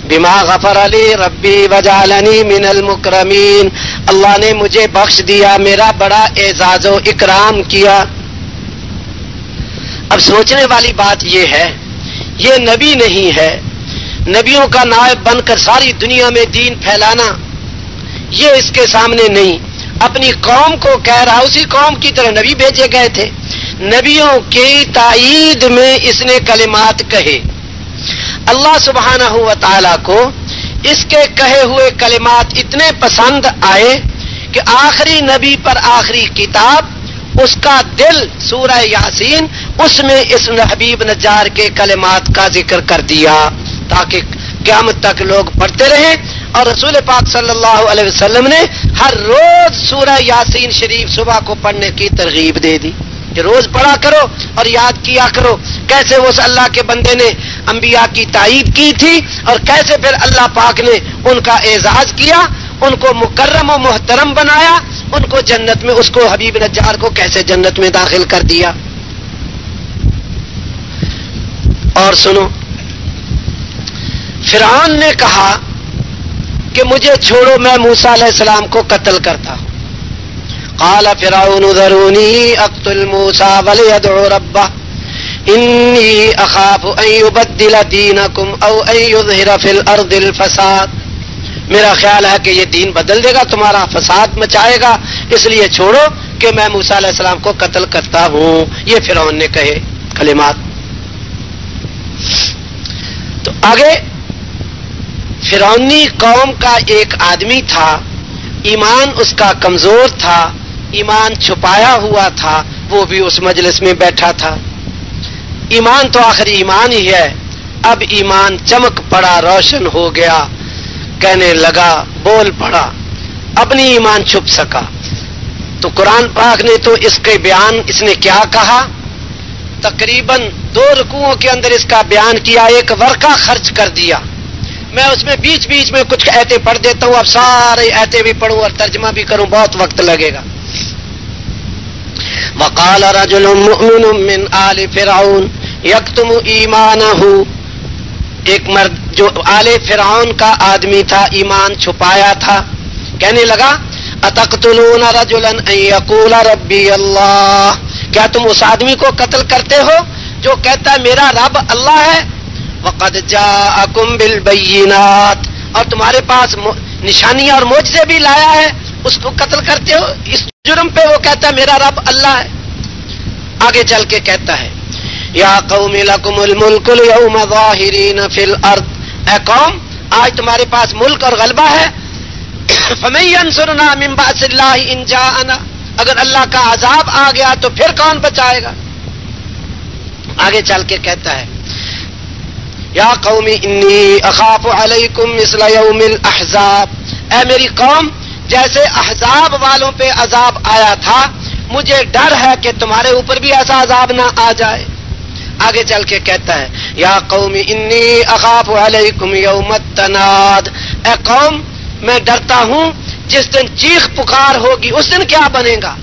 بما غفر علی ربی وجعلنی من المکرمین، اللہ نے مجھے بخش دیا، میرا بڑا اعزاز و اکرام کیا۔ اب سوچنے والی بات یہ ہے، یہ نبی نہیں ہے، نبیوں کا نائب بن کر ساری دنیا میں دین پھیلانا یہ اس کے سامنے نہیں، اپنی قوم کو کہہ رہا، اسی قوم کی طرح نبی بھیجے گئے تھے، نبیوں کی تائید میں اس نے کلمات کہے۔ اللہ سبحانہ و تعالی کو اس کے کہے ہوئے کلمات اتنے پسند آئے کہ آخری نبی پر آخری کتاب، اس کا دل سورہ یاسین، اس میں اس حبیب نجار کے کلمات کا ذکر کر دیا تاکہ قیامت تک لوگ پڑھتے رہیں۔ اور رسول پاک صلی اللہ علیہ وسلم نے ہر روز سورہ یاسین شریف صبح کو پڑھنے کی ترغیب دے دی کہ روز پڑھا کرو اور یاد کیا کرو کیسے اس اللہ کے بندے نے انبیاء کی تائید کی تھی اور کیسے پھر اللہ پاک نے ان کا اعزاز کیا، ان کو مکرم و محترم بنایا، ان کو جنت میں، اس کو حبیب نجار کو کیسے جنت میں داخل کر دیا۔ اور سنو، فرعون نے کہا کہ مجھے چھوڑو، میں موسیٰ علیہ السلام کو قتل کرتا ہوں۔ قال فرعون ذروني اقتل موسى وليدع ربه انی اخاف ان یبدل دینکم او ان یظہر فی الارض الفساد، میرا خیال ہے کہ یہ دین بدل دے گا، تمہارا فساد مچائے گا، اس لیے چھوڑو کہ میں موسیٰ علیہ السلام کو قتل کرتا ہوں. یہ فرعون نے کہے کلمات. تو آگے فرعونی قوم کا ایک آدمی تھا، ایمان اس کا کمزور تھا، ایمان چھپایا ہوا تھا، وہ بھی اس مجلس میں بیٹھا تھا. ایمان تو آخری ایمان ہی ہے، اب ایمان چمک پڑا، روشن ہو گیا، کہنے لگا، بول پڑا، اپنی ایمان چھپ سکا. تو قرآن پاک نے تو اس کے بیان اس نے کیا کہا، تقریباً 2 رکوعوں کے اندر اس کا بیان کیا، ایک ورقہ خرچ کر دیا. میں اس میں بیچ بیچ میں کچھ آیتیں پڑھ دیتا ہوں، اب سارے آیتیں بھی پڑھوں اور ترجمہ بھی کروں، بہت وقت لگے گا. وقال رجل مؤمن من آل فرعون یکتم ایمانہ، ایک مرد جو آل فرعون کا آدمی تھا، ایمان چھپایا تھا، کہنے لگا اتقتلون رجلا ان یقول ربی اللہ، کیا تم اس آدمی کو قتل کرتے ہو جو کہتا ہے میرا رب اللہ ہے؟ وقد جاءکم بالبینات، اور تمہارے پاس نشانیاں اور معجزے بھی لایا ہے، اس کو قتل کرتے ہو اس جرم پہ وہ کہتا ہے میرا رب اللہ ہے. آگے چل کے کہتا ہے یا قوم لکم الملک اليوم ظاہرین فی الارض، اے قوم آج تمہارے پاس ملک اور غلبہ ہے، فمن ینصرنا من بأس اللہ ان جاءنا، اگر اللہ کا عذاب آ گیا تو پھر کون بچائے گا؟ آگے چل کے کہتا ہے یا قوم انی اخاف علیکم مثل یوم الاحزاب، اے میری قوم جیسے احزاب والوں پہ عذاب آیا تھا مجھے ڈر ہے کہ تمہارے اوپر بھی ایسا عذاب نہ آ جائے. آگے چل کے کہتا ہے یا قوم انی اخاف علیکم یوم التناد، اے قوم میں ڈرتا ہوں جس دن چیخ پکار ہوگی، اس دن کیا بنے گا؟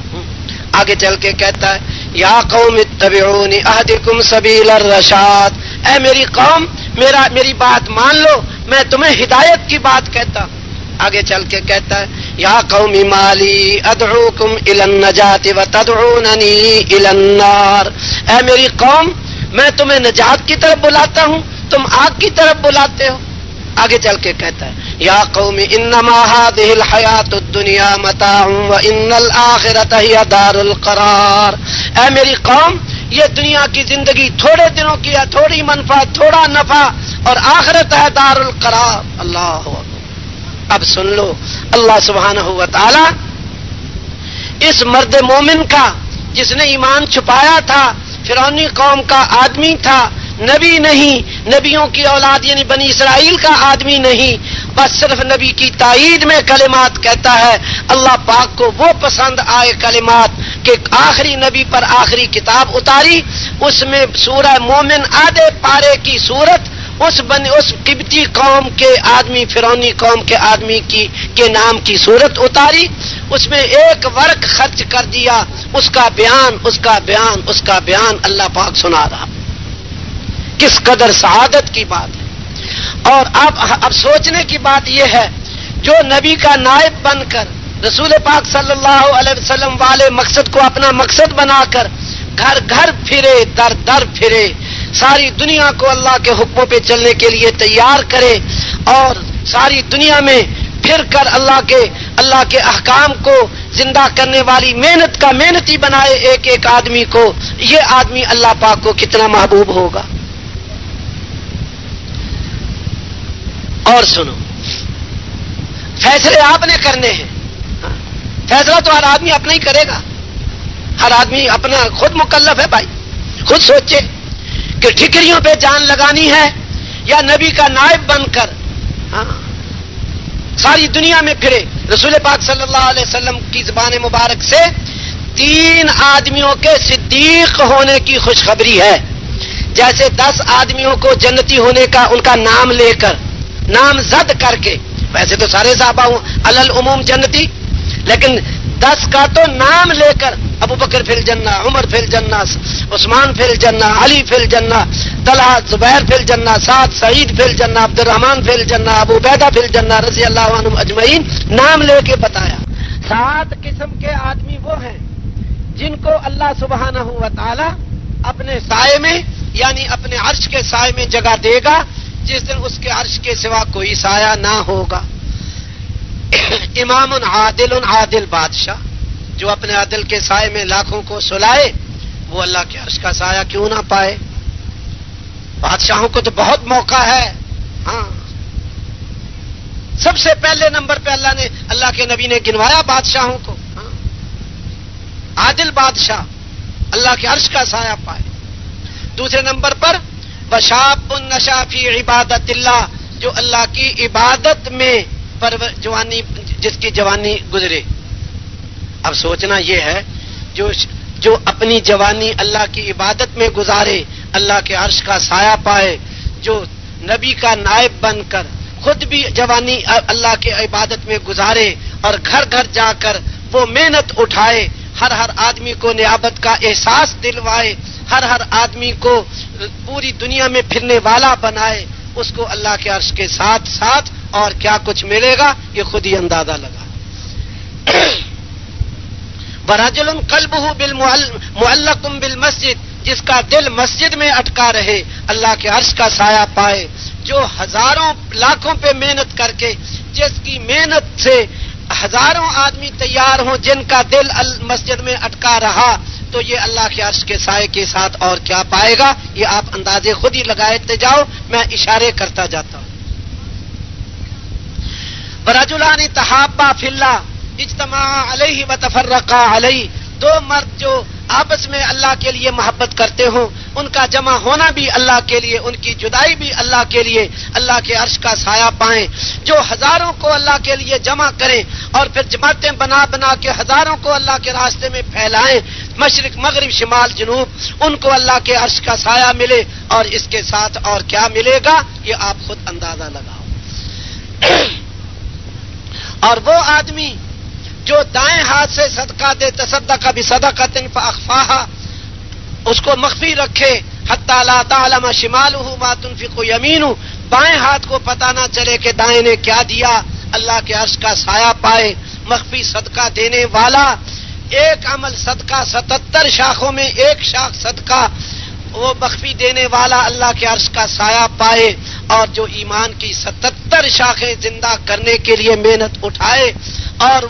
آگے چل کے کہتا ہے یا قوم اتبعونی اہدکم سبیل الرشاد، اے میری قوم میری بات مان لو، میں تمہیں ہدایت کی بات کہتا ہوں. آگے چل کے کہتا ہے یا قوم مالی ادعوکم الی النجات وتدعوننی الی النار، اے میری قوم میں تمہیں نجات کی طرف بلاتا ہوں، تم آگ کی طرف بلاتے ہو. آگے چل کے کہتا ہے یا قوم انما هذه الحیات الدنیا متاع وان الاخرۃ ہی دار القرار، اے میری قوم یہ دنیا کی زندگی تھوڑے دنوں کی ہے، تھوڑی منفعت، تھوڑا نفع، اور آخرت ہے دار القرار. اللہ اکبر. اب سن لو اللہ سبحانہ و تعالی اس مرد مومن کا جس نے ایمان چھپایا تھا، فرعونی قوم کا آدمی تھا، نبی نہیں، نبیوں کی اولاد یعنی بنی اسرائیل کا آدمی نہیں، بس صرف نبی کی تائید میں کلمات کہتا ہے. اللہ پاک کو وہ پسند آئے کلمات کہ آخری نبی پر آخری کتاب اتاری، اس میں سورہ مومن آدھے پارے کی صورت اس قبطی قوم کے آدمی، فرعونی قوم کے آدمی کے نام کی صورت اتاری، اس میں ایک ورق خرچ کر دیا، اس کا بیان اللہ پاک سنا رہا. کس قدر سعادت کی بات ہے. اور اب سوچنے کی بات یہ ہے جو نبی کا نائب بن کر رسول پاک صلی اللہ علیہ وسلم والے مقصد کو اپنا مقصد بنا کر گھر گھر پھرے، در در پھرے، ساری دنیا کو اللہ کے حکموں پہ چلنے کے لیے تیار کرے، اور ساری دنیا میں پھر کر اللہ کے احکام کو زندہ کرنے والی محنت کا محنتی بنائے ایک ایک آدمی کو، یہ آدمی اللہ پاک کو کتنا محبوب ہوگا. اور سنو، فیصلے آپ نے کرنے ہیں، فیصلہ تو ہر آدمی اپنا ہی کرے گا، ہر آدمی اپنا خود مکلف ہے. بھائی خود سوچے کہ ٹھکریوں پہ جان لگانی ہے یا نبی کا نائب بن کر ساری دنیا میں پھرے. رسول پاک صلی اللہ علیہ وسلم کی زبان مبارک سے 3 آدمیوں کے صدیق ہونے کی خوشخبری ہے. جیسے 10 آدمیوں کو جنتی ہونے کا ان کا نام لے کر، نام زد کر کے، ویسے تو سارے صحابہ علی العموم جنتی، لیکن 10 کا تو نام لے کر، ابو بکر فی الجنہ، عمر فی الجنہ، عثمان فی الجنہ، علی فی الجنہ، طلحہ زبیر فی الجنہ، سعد سعید فی الجنہ، عبد الرحمن فی الجنہ، ابو عبیدہ فی الجنہ رضی اللہ عنہم اجمعین، نام لے کے بتایا. 7 قسم کے آدمی وہ ہیں جن کو اللہ سبحانہ و تعالی اپنے سائے میں یعنی اپنے عرش کے سائے میں جگہ دے گا جس دن اس کے عرش کے سوا کوئی سایہ نہ ہوگا۔ امام عادل بادشاہ جو اپنے عدل کے سائے میں لاکھوں کو سلائے وہ اللہ کے عرش کا سایہ کیوں نہ پائے؟ بادشاہوں کو تو بہت موقع ہے۔ ہاں، سب سے پہلے نمبر پہ اللہ کے نبی نے گنوایا بادشاہوں کو۔ ہاں، عادل بادشاہ اللہ کے عرش کا سایہ پائے۔ دوسرے نمبر پر وشاب نشا فی عبادت اللہ، جو اللہ کی عبادت میں جوانی جس کی جوانی گزرے۔ اب سوچنا یہ ہے جو اپنی جوانی اللہ کی عبادت میں گزارے اللہ کے عرش کا سایہ پائے، جو نبی کا نائب بن کر خود بھی جوانی اللہ کی عبادت میں گزارے اور گھر گھر جا کر وہ محنت اٹھائے، ہر آدمی کو نیابت کا احساس دلوائے، ہر آدمی کو پوری دنیا میں پھرنے والا بنائے، اس کو اللہ کے عرش کے ساتھ ساتھ اور کیا کچھ ملے گا یہ خود ہی اندازہ لگا۔ وَرَجُلٌ قَلْبُهُ مُعَلَّقٌ بِالْمَسْجِدِ، جس کا دل مسجد میں اٹکا رہے اللہ کے عرش کا سایہ پائے، جو ہزاروں لاکھوں پہ محنت کر کے جس کی محنت سے ہزاروں آدمی تیار ہوں جن کا دل مسجد میں اٹکا رہا تو یہ اللہ کے عرش کے سائے کے ساتھ اور کیا پائے گا یہ آپ اندازے خود ہی لگاتے جاؤ، میں اشارے کرتا جاتا ہوں۔ وَرَجُلَانِ تَحَابَّا فِي اللَّهِ اجتماعا علیہ وتفرقا علیہ، 2 مرد جو آپس میں اللہ کے لیے محبت کرتے ہوں ان کا جمع ہونا بھی اللہ کے لیے، ان کی جدائی بھی اللہ کے لیے، اللہ کے عرش کا سایہ پائیں، جو ہزاروں کو اللہ کے لیے جمع کریں اور پھر جماعتیں بنا کے ہزاروں کو اللہ کے راستے میں پھیلائیں، مشرق مغرب شمال جنوب، ان کو اللہ کے عرش کا سایہ ملے، اور اس کے ساتھ اور کیا ملے گا یہ آپ خود اندازہ لگاؤ۔ اور وہ آدمی جو دائیں ہاتھ سے صدقہ دے، تصدق بصدقۃ فاخفاها، اس کو مخفی رکھے، حتی لا تعلم شمالہ ما تنفق یمینہ، بائیں ہاتھ کو پتہ نہ چلے کہ دائیں نے کیا دیا، اللہ کے عرش کا سایہ پائے، مخفی صدقہ دینے والا، ایک عمل صدقہ 77 شاخوں میں ایک شاخ صدقہ، وہ مخفی دینے والا اللہ کے عرش کا سایہ پائے، اور جو ایمان کی 77 شاخیں زندہ کرنے کے لیے محنت اٹھائے اور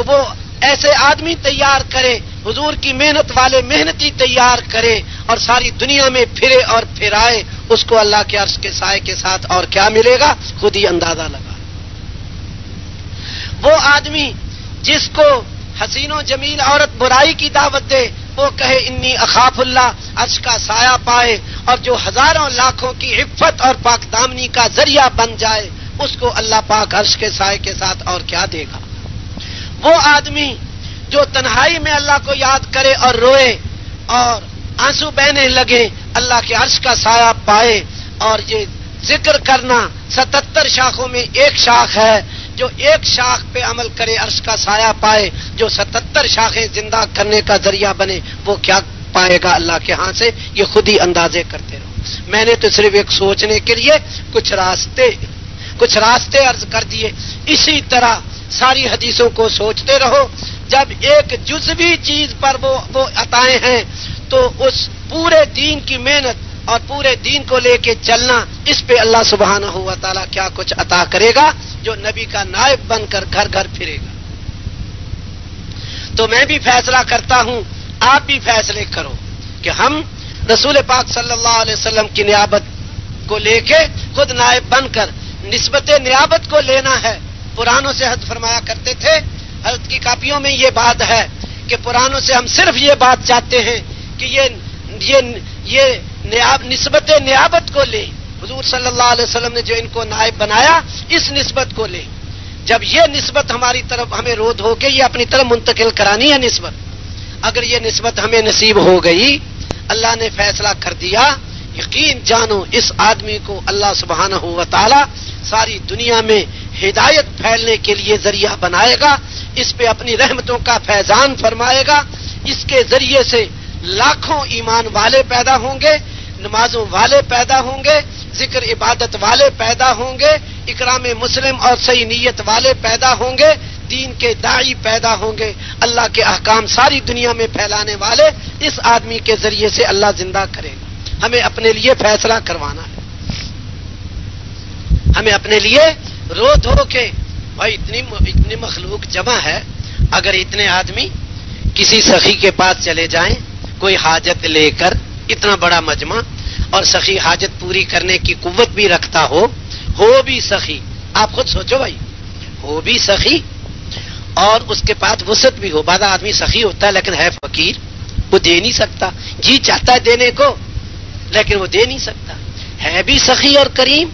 وہ ایسے آدمی تیار کرے، حضور کی محنت والے محنتی تیار کرے اور ساری دنیا میں پھرے اور پھرائے، اس کو اللہ کے عرش کے سائے کے ساتھ اور کیا ملے گا خود ہی اندازہ لگا۔ وہ آدمی جس کو حسین و جمیل عورت برائی کی دعوت دے، وہ کہے انی اخاف اللہ، عرش کا سایہ پائے، اور جو ہزاروں لاکھوں کی عفت اور پاک دامنی کا ذریعہ بن جائے اس کو اللہ پاک عرش کے سائے کے ساتھ اور کیا دے گا۔ وہ آدمی جو تنہائی میں اللہ کو یاد کرے اور روئے اور آنسو بہنے لگے، اللہ کے عرش کا سایہ پائے، اور یہ ذکر کرنا 77 شاخوں میں ایک شاخ ہے، جو ایک شاخ پہ عمل کرے عرش کا سایہ پائے، جو 77 شاخیں زندہ کرنے کا ذریعہ بنے وہ کیا پائے گا اللہ کے ہاں سے، یہ خود ہی اندازے کرتے رہو۔ میں نے تو صرف ایک سوچنے کے لیے کچھ راستے عرض کر دیے، اسی طرح ساری حدیثوں کو سوچتے رہو، جب ایک جزوی چیز پر وہ عطائیں ہیں تو اس پورے دین کی محنت اور پورے دین کو لے کے چلنا، اس پہ اللہ سبحانہ و تعالیٰ کیا کچھ عطا کرے گا جو نبی کا نائب بن کر گھر گھر پھرے گا۔ تو میں بھی فیصلہ کرتا ہوں، آپ بھی فیصلے کرو کہ ہم رسول پاک صلی اللہ علیہ وسلم کی نیابت کو لے کے خود نائب بن کر نسبت نیابت کو لینا ہے۔ پرانوں سے حضرت فرمایا کرتے تھے، حضرت کی کاپیوں میں یہ بات ہے کہ پرانوں سے ہم صرف یہ بات چاہتے ہیں کہ یہ نسبت نیابت کو لے، حضور صلی اللہ علیہ وسلم نے جو ان کو نائب بنایا اس نسبت کو لے۔ جب یہ نسبت ہماری طرف ہمیں رود ہو کے یہ اپنی طرف منتقل کرانی ہے نسبت، اگر یہ نسبت ہمیں نصیب ہو گئی، اللہ نے فیصلہ کر دیا، یقین جانو اس آدمی کو اللہ سبحانہ و تعالی ساری دنیا میں ہدایت پھیلنے کے لیے ذریعہ بنائے گا، اس پہ اپنی رحمتوں کا فیضان فرمائے گا، اس کے ذریعے سے لاکھوں ایمان والے پیدا ہوں گے، نمازوں والے پیدا ہوں گے، ذکر عبادت والے پیدا ہوں گے، اکرام مسلم اور صحیح نیت والے پیدا ہوں گے، دین کے داعی پیدا ہوں گے، اللہ کے احکام ساری دنیا میں پھیلانے والے اس آدمی کے ذریعے سے اللہ زندہ کرے گا۔ ہمیں اپنے لیے فیصلہ کروانا ہے، ہمیں اپنے لیے رو دھو کے، بھائی اتنی مخلوق جمع ہے، اگر اتنے آدمی کسی سخی کے پاس چلے جائیں کوئی حاجت لے کر، اتنا بڑا مجمع، اور سخی حاجت پوری کرنے کی قوت بھی رکھتا ہو بھی سخی، آپ خود سوچو بھائی، ہو بھی سخی اور اس کے پاس وسعت بھی ہو۔ بعض آدمی سخی ہوتا ہے لیکن ہے فقیر، وہ دے نہیں سکتا، جی چاہتا ہے دینے کو لیکن وہ دے نہیں سکتا، ہے بھی سخی اور کریم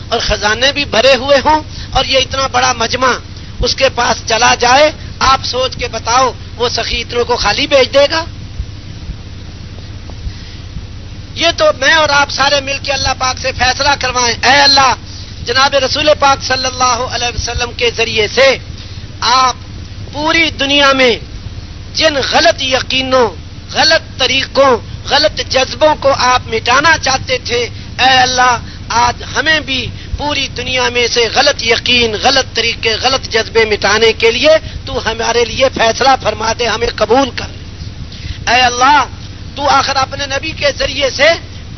اور خزانے بھی بھرے ہوئے ہوں، اور یہ اتنا بڑا مجمع اس کے پاس چلا جائے، آپ سوچ کے بتاؤ وہ سخی اتنوں کو خالی بھیج دے گا؟ یہ تو میں اور آپ سارے مل کے اللہ پاک سے فیصلہ کروائیں، اے اللہ جناب رسول پاک صلی اللہ علیہ وسلم کے ذریعے سے آپ پوری دنیا میں جن غلط یقینوں، غلط طریقوں، غلط جذبوں کو آپ مٹانا چاہتے تھے، اے اللہ آج ہمیں بھی پوری دنیا میں سے غلط یقین، غلط طریقے، غلط جذبے مٹانے کے لیے تو ہمارے لیے فیصلہ فرما دے، ہمیں قبول کر۔ اے اللہ تو آخر اپنے نبی کے ذریعے سے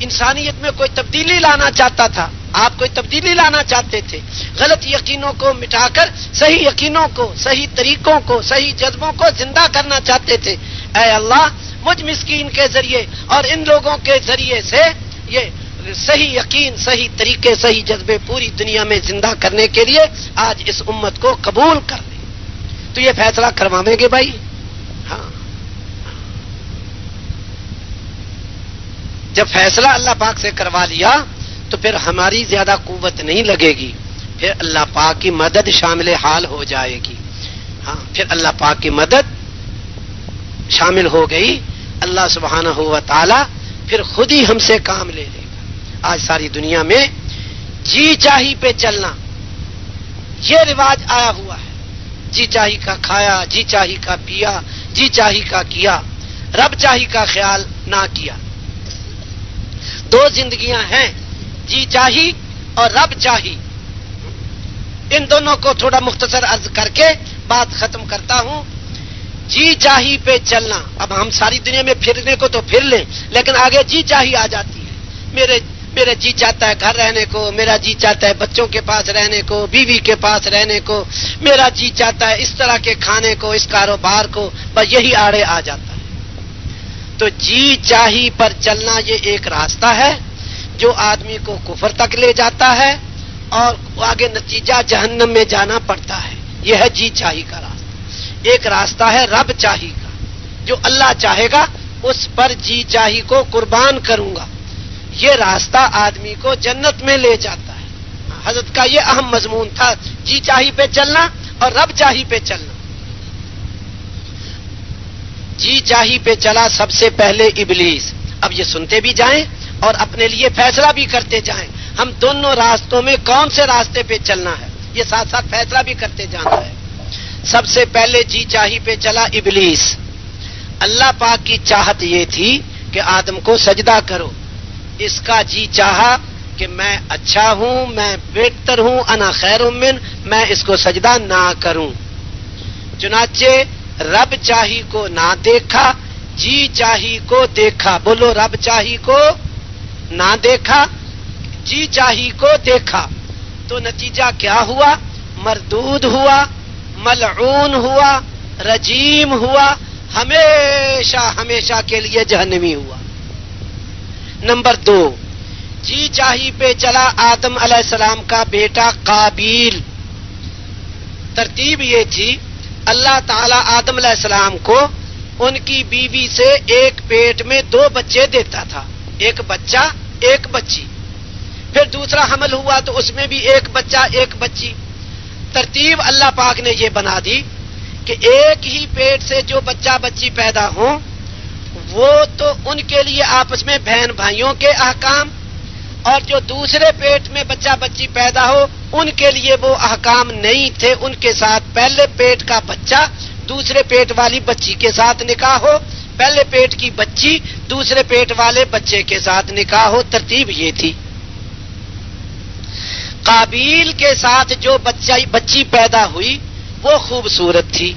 انسانیت میں کوئی تبدیلی لانا چاہتا تھا، آپ کوئی تبدیلی لانا چاہتے تھے، غلط یقینوں کو مٹا کر صحیح یقینوں کو، صحیح طریقوں کو، صحیح جذبوں کو زندہ کرنا چاہتے تھے۔ اے اللہ مجھ مسکین کے ذریعے اور ان لوگوں کے ذریعے سے یہ صحیح یقین، صحیح طریقے، صحیح جذبے پوری دنیا میں زندہ کرنے کے لیے آج اس امت کو قبول کر لیں۔ تو یہ فیصلہ کرواویں گے بھائی؟ ہاں، جب فیصلہ اللہ پاک سے کروا لیا تو پھر ہماری زیادہ قوت نہیں لگے گی، پھر اللہ پاک کی مدد شامل حال ہو جائے گی۔ ہاں، پھر اللہ پاک کی مدد شامل ہو گئی، اللہ سبحانہ و تعالی پھر خود ہی ہم سے کام لے لے گا۔ آج ساری دنیا میں جی چاہی پہ چلنا یہ رواج آیا ہوا ہے، جی چاہی کا کھایا، جی چاہی کا پیا، جی چاہی کا کیا، رب چاہی کا خیال نہ کیا۔ دو زندگیاں ہیں، جی چاہی اور رب چاہی۔ ان دونوں کو تھوڑا مختصر عرض کر کے بات ختم کرتا ہوں۔ جی چاہی پہ چلنا، اب ہم ساری دنیا میں پھرنے کو تو پھر لیں لیکن آگے جی چاہی آ جاتی ہے۔ میرا جی چاہتا ہے گھر رہنے کو، میرا جی چاہتا ہے بچوں کے پاس رہنے کو، بیوی کے پاس رہنے کو، میرا جی چاہتا ہے اس طرح کے کھانے کو، اس کاروبار کو، بس یہی آڑے آ جاتا ہے۔ تو جی چاہی پر چلنا یہ ایک راستہ ہے جو آدمی کو کفر تک لے جاتا ہے اور آگے نتیجہ جہنم میں جانا پڑتا ہے۔ یہ ہے جی چاہی کا راستہ۔ ایک راستہ ہے رب چاہی کا، جو اللہ چاہے گا اس پر جی چاہی کو قربان کروں گا، یہ راستہ آدمی کو جنت میں لے جاتا ہے۔ حضرت کا یہ اہم مضمون تھا، جی چاہی پہ چلنا اور رب چاہی پہ چلنا۔ جی چاہی پہ چلا سب سے پہلے ابلیس۔ اب یہ سنتے بھی جائیں اور اپنے لیے فیصلہ بھی کرتے جائیں، ہم دونوں راستوں میں کون سے راستے پہ چلنا ہے، یہ ساتھ ساتھ فیصلہ بھی کرتے جانا ہے۔ سب سے پہلے جی چاہی پہ چلا ابلیس۔ اللہ پاک کی چاہت یہ تھی کہ آدم کو سجدہ کرو، اس کا جی چاہا کہ میں اچھا ہوں، میں بہتر ہوں، انا خیر من، میں اس کو سجدہ نہ کروں۔ چنانچہ رب چاہی کو نہ دیکھا، جی چاہی کو دیکھا۔ بولو، رب چاہی کو نہ دیکھا، جی چاہی کو دیکھا، تو نتیجہ کیا ہوا؟ مردود ہوا، ملعون ہوا، رجیم ہوا، ہمیشہ ہمیشہ کے لیے جہنمی ہوا۔ نمبر 2، جی چاہی پہ چلا آدم علیہ السلام کا بیٹا قابیل۔ ترتیب یہ تھی، اللہ تعالیٰ آدم علیہ السلام کو ان کی بیوی سے ایک پیٹ میں 2 بچے دیتا تھا، ایک بچہ ایک بچی، پھر دوسرا حمل ہوا تو اس میں بھی ایک بچہ ایک بچی۔ ترتیب اللہ پاک نے یہ بنا دی کہ ایک ہی پیٹ سے جو بچہ بچی پیدا ہوں وہ تو ان کے لیے آپس میں بہن بھائیوں کے احکام، اور جو دوسرے پیٹ میں بچہ بچی پیدا ہو ان کے لیے وہ احکام نہیں تھے، ان کے ساتھ پہلے پیٹ کا بچہ دوسرے پیٹ والی بچی کے ساتھ نکاح ہو، پہلے پیٹ کی بچی دوسرے پیٹ والے بچے کے ساتھ نکاح ہو۔ ترتیب یہ تھی۔ قابیل کے ساتھ جو بچی پیدا ہوئی وہ خوبصورت تھی.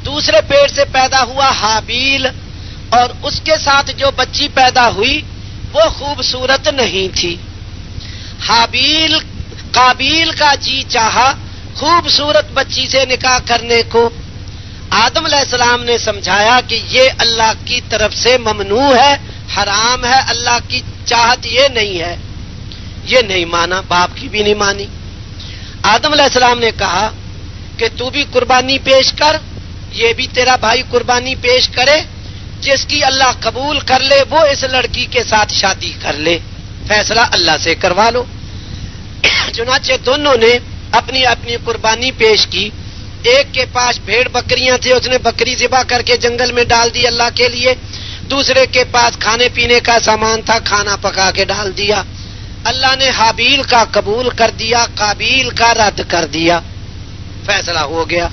دوسرے پیٹ سے پیدا ہوا حابیل اور اس کے ساتھ جو بچی پیدا ہوئی وہ خوبصورت نہیں تھی. حابیل قابیل کا جی چاہا خوبصورت بچی سے نکاح کرنے کو. آدم علیہ السلام نے سمجھایا کہ یہ اللہ کی طرف سے ممنوع ہے، حرام ہے، اللہ کی چاہت یہ نہیں ہے. یہ نہیں مانا، باپ کی بھی نہیں مانی. آدم علیہ السلام نے کہا کہ تو بھی قربانی پیش کر، یہ بھی تیرا بھائی قربانی پیش کرے، جس کی اللہ قبول کر لے وہ اس لڑکی کے ساتھ شادی کر لے، فیصلہ اللہ سے کروا لو. چنانچہ دونوں نے اپنی اپنی قربانی پیش کی. ایک کے پاس بھیڑ بکریاں تھے، اس نے بکری ذبح کر کے جنگل میں ڈال دی اللہ کے لیے. دوسرے کے پاس کھانے پینے کا سامان تھا، کھانا پکا کے ڈال دیا. اللہ نے حابیل کا قبول کر دیا، قابیل کا رد کر دیا، فیصلہ ہو گیا.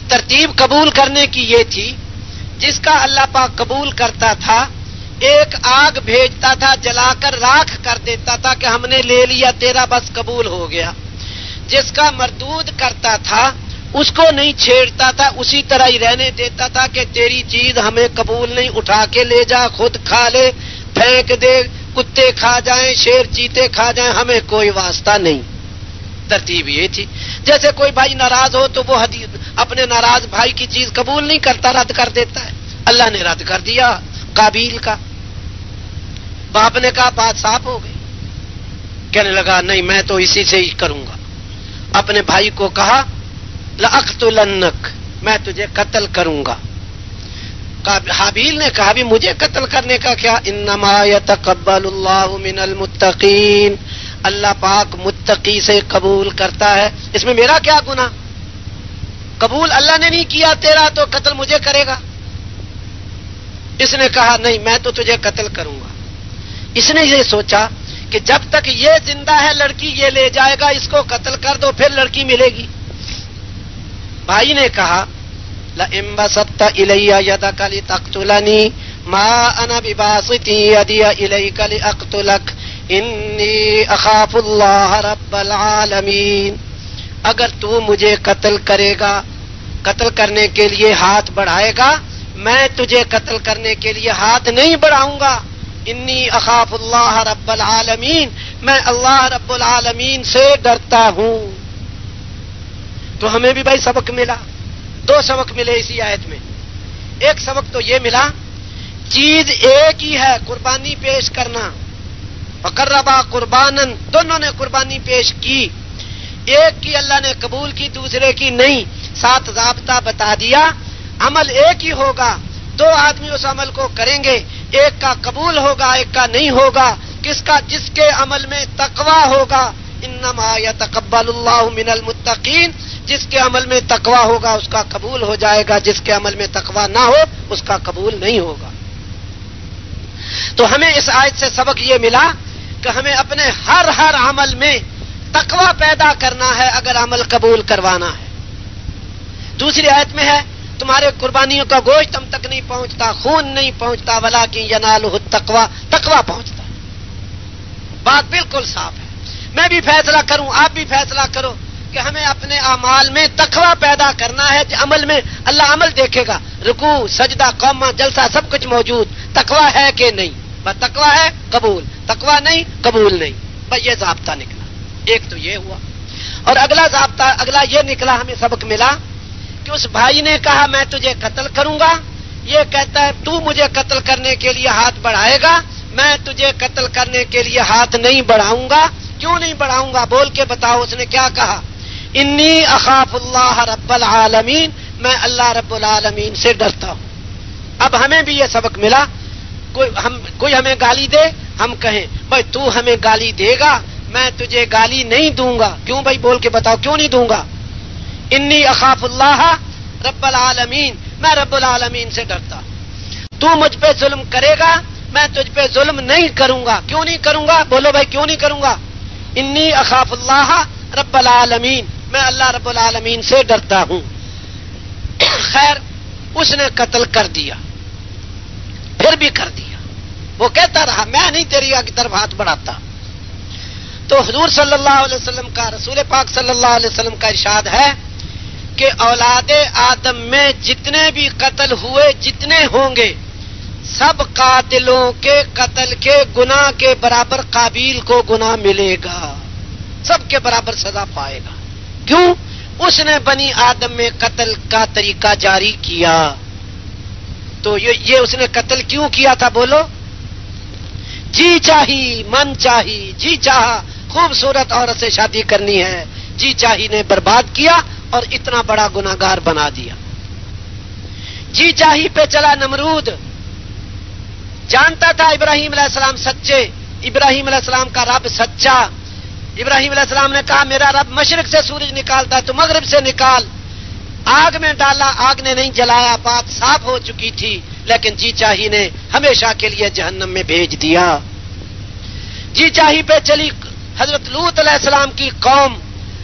ترتیب قبول کرنے کی یہ تھی، جس کا اللہ پاک قبول کرتا تھا ایک آگ بھیجتا تھا، جلا کر راکھ کر دیتا تھا کہ ہم نے لے لیا تیرا، بس قبول ہو گیا. جس کا مردود کرتا تھا اس کو نہیں چھیڑتا تھا، اسی طرح ہی رہنے دیتا تھا کہ تیری چیز ہمیں قبول نہیں، اٹھا کے لے جا، خود کھا لے، پھینک دے، کتے کھا جائیں، شیر چیتے کھا جائیں، ہمیں کوئی واسطہ نہیں. ترتیب یہ تھی. جیسے کوئی بھائی ناراض ہو تو وہ اپنے ناراض بھائی کی چیز قبول نہیں کرتا، رد کر دیتا ہے. اللہ نے رد کر دیا قابیل کا. باپ نے کہا بات صاف ہو گئی. کہنے لگا نہیں میں تو اسی سے ہی کروں گا. اپنے بھائی کو کہا لأقتلنک، میں تجھے قتل کروں گا. حابیل نے کہا بھی مجھے قتل کرنے کا کیا، انما یتقبل اللہ من المتقین، اللہ پاک متقی سے قبول کرتا ہے، اس میں میرا کیا گناہ، قبول اللہ نے نہیں کیا تیرا تو قتل مجھے کرے گا. اس نے کہا نہیں میں تو تجھے قتل کروں گا. اس نے یہ سوچا کہ جب تک یہ زندہ ہے لڑکی یہ لے جائے گا، اس کو قتل کر دو پھر لڑکی ملے گی. بھائی نے کہا لئن بسطت الی یدک لتقتلنی ما انا بباسط یدی الیک لاقتلک انی اخاف اللہ رب العالمین. اگر تو مجھے قتل کرے گا، قتل کرنے کے لیے ہاتھ بڑھائے گا، میں تجھے قتل کرنے کے لیے ہاتھ نہیں بڑھاؤں گا. انی اخاف اللہ رب العالمین، میں اللہ رب العالمین سے ڈرتا ہوں. تو ہمیں بھی بھائی سبق ملا، دو سبق ملے اسی آیت میں. ایک سبق تو یہ ملا چیز ایک ہی ہے، قربانی پیش کرنا. فقربا قربانا، دونوں نے قربانی پیش کی، ایک کی اللہ نے قبول کی دوسرے کی نہیں. ساتھ ضابطہ بتا دیا عمل ایک ہی ہوگا، دو آدمی اس عمل کو کریں گے، ایک کا قبول ہوگا ایک کا نہیں ہوگا. کس کا؟ جس کے عمل میں تقوی ہوگا. انما یتقبل اللہ من المتقین، جس کے عمل میں تقوی ہوگا اس کا قبول ہو جائے گا، جس کے عمل میں تقوی نہ ہو اس کا قبول نہیں ہوگا. تو ہمیں اس آیت سے سبق یہ ملا کہ ہمیں اپنے ہر عمل میں تقوی پیدا کرنا ہے اگر عمل قبول کروانا ہے. دوسری آیت میں ہے تمہارے قربانیوں کا گوشت ہم تک نہیں پہنچتا، خون نہیں پہنچتا، ولکن ینالہ التقوی، تقوی پہنچتا ہے. بات بالکل صاف ہے. میں بھی فیصلہ کروں، آپ بھی فیصلہ کرو کہ ہمیں اپنے اعمال میں تقوی پیدا کرنا ہے. عمل میں اللہ عمل دیکھے گا، رکوع سجدہ قومہ جلسہ سب کچھ موجود، تقوی ہے کہ نہیں. بس تقوی ہے قبول، تقوی نہیں قبول نہیں. بس یہ ضابطہ نکلا. ایک تو یہ ہوا. اور اگلا ضابطہ اگلا یہ نکلا، ہمیں سبق ملا کہ اس بھائی نے کہا میں تجھے قتل کروں گا، یہ کہتا ہے تو مجھے قتل کرنے کے لیے ہاتھ بڑھائے گا، میں تجھے قتل کرنے کے لیے ہاتھ نہیں بڑھاؤں گا. کیوں نہیں بڑھاؤں گا بول کے بتاؤ. اس نے کیا کہا؟ انی اخاف اللہ رب العالمین، میں اللہ رب العالمین سے ڈرتا ہوں. اب ہمیں بھی یہ سبق ملا، کوئی ہمیں گالی دے ہم کہیں بھائی تو ہمیں گالی دے گا، میں تجھے گالی نہیں دوں گا. کیوں بھائی بول کے بتاؤ کیوں نہیں دوں گا؟ انی اخاف اللہ رب العالمین، میں رب العالمین سے ڈرتا ہوں. تو مجھ پہ ظلم کرے گا، میں تجھ پہ ظلم نہیں کروں گا. کیوں نہیں کروں گا بولو بھائی کیوں نہیں کروں گا؟ انی اخاف اللہ رب العالمین، میں اللہ رب العالمین سے ڈرتا ہوں. خیر اس نے قتل کر دیا، پھر بھی کر دیا. وہ کہتا رہا میں نہیں تیری طرف ہاتھ بڑھاتا. تو حضور صلی اللہ علیہ وسلم کا، رسول پاک صلی اللہ علیہ وسلم کا ارشاد ہے کہ اولاد آدم میں جتنے بھی قتل ہوئے، جتنے ہوں گے، سب قاتلوں کے قتل کے گناہ کے برابر قابیل کو گناہ ملے گا، سب کے برابر سزا پائے گا۔ کیوں؟ اس نے بنی آدم میں قتل کا طریقہ جاری کیا۔ تو یہ اس نے قتل کیوں کیا تھا بولو؟ جی چاہی، من چاہی، جی چاہا خوبصورت عورت سے شادی کرنی ہے، جی چاہی نے برباد کیا اور اتنا بڑا گناہگار بنا دیا۔ جی چاہی پہ چلا نمرود، جانتا تھا ابراہیم علیہ السلام سچے، ابراہیم علیہ السلام کا رب سچا۔ ابراہیم علیہ السلام نے کہا میرا رب مشرق سے سورج نکالتا ہے تو مغرب سے نکال، آگ میں ڈالا، آگ نے نہیں جلایا، بات صاف ہو چکی تھی، لیکن جی چاہی نے ہمیشہ کے لیے جہنم میں بھیج دیا۔ جی چاہی پہ چلی حضرت لوط علیہ السلام کی قوم،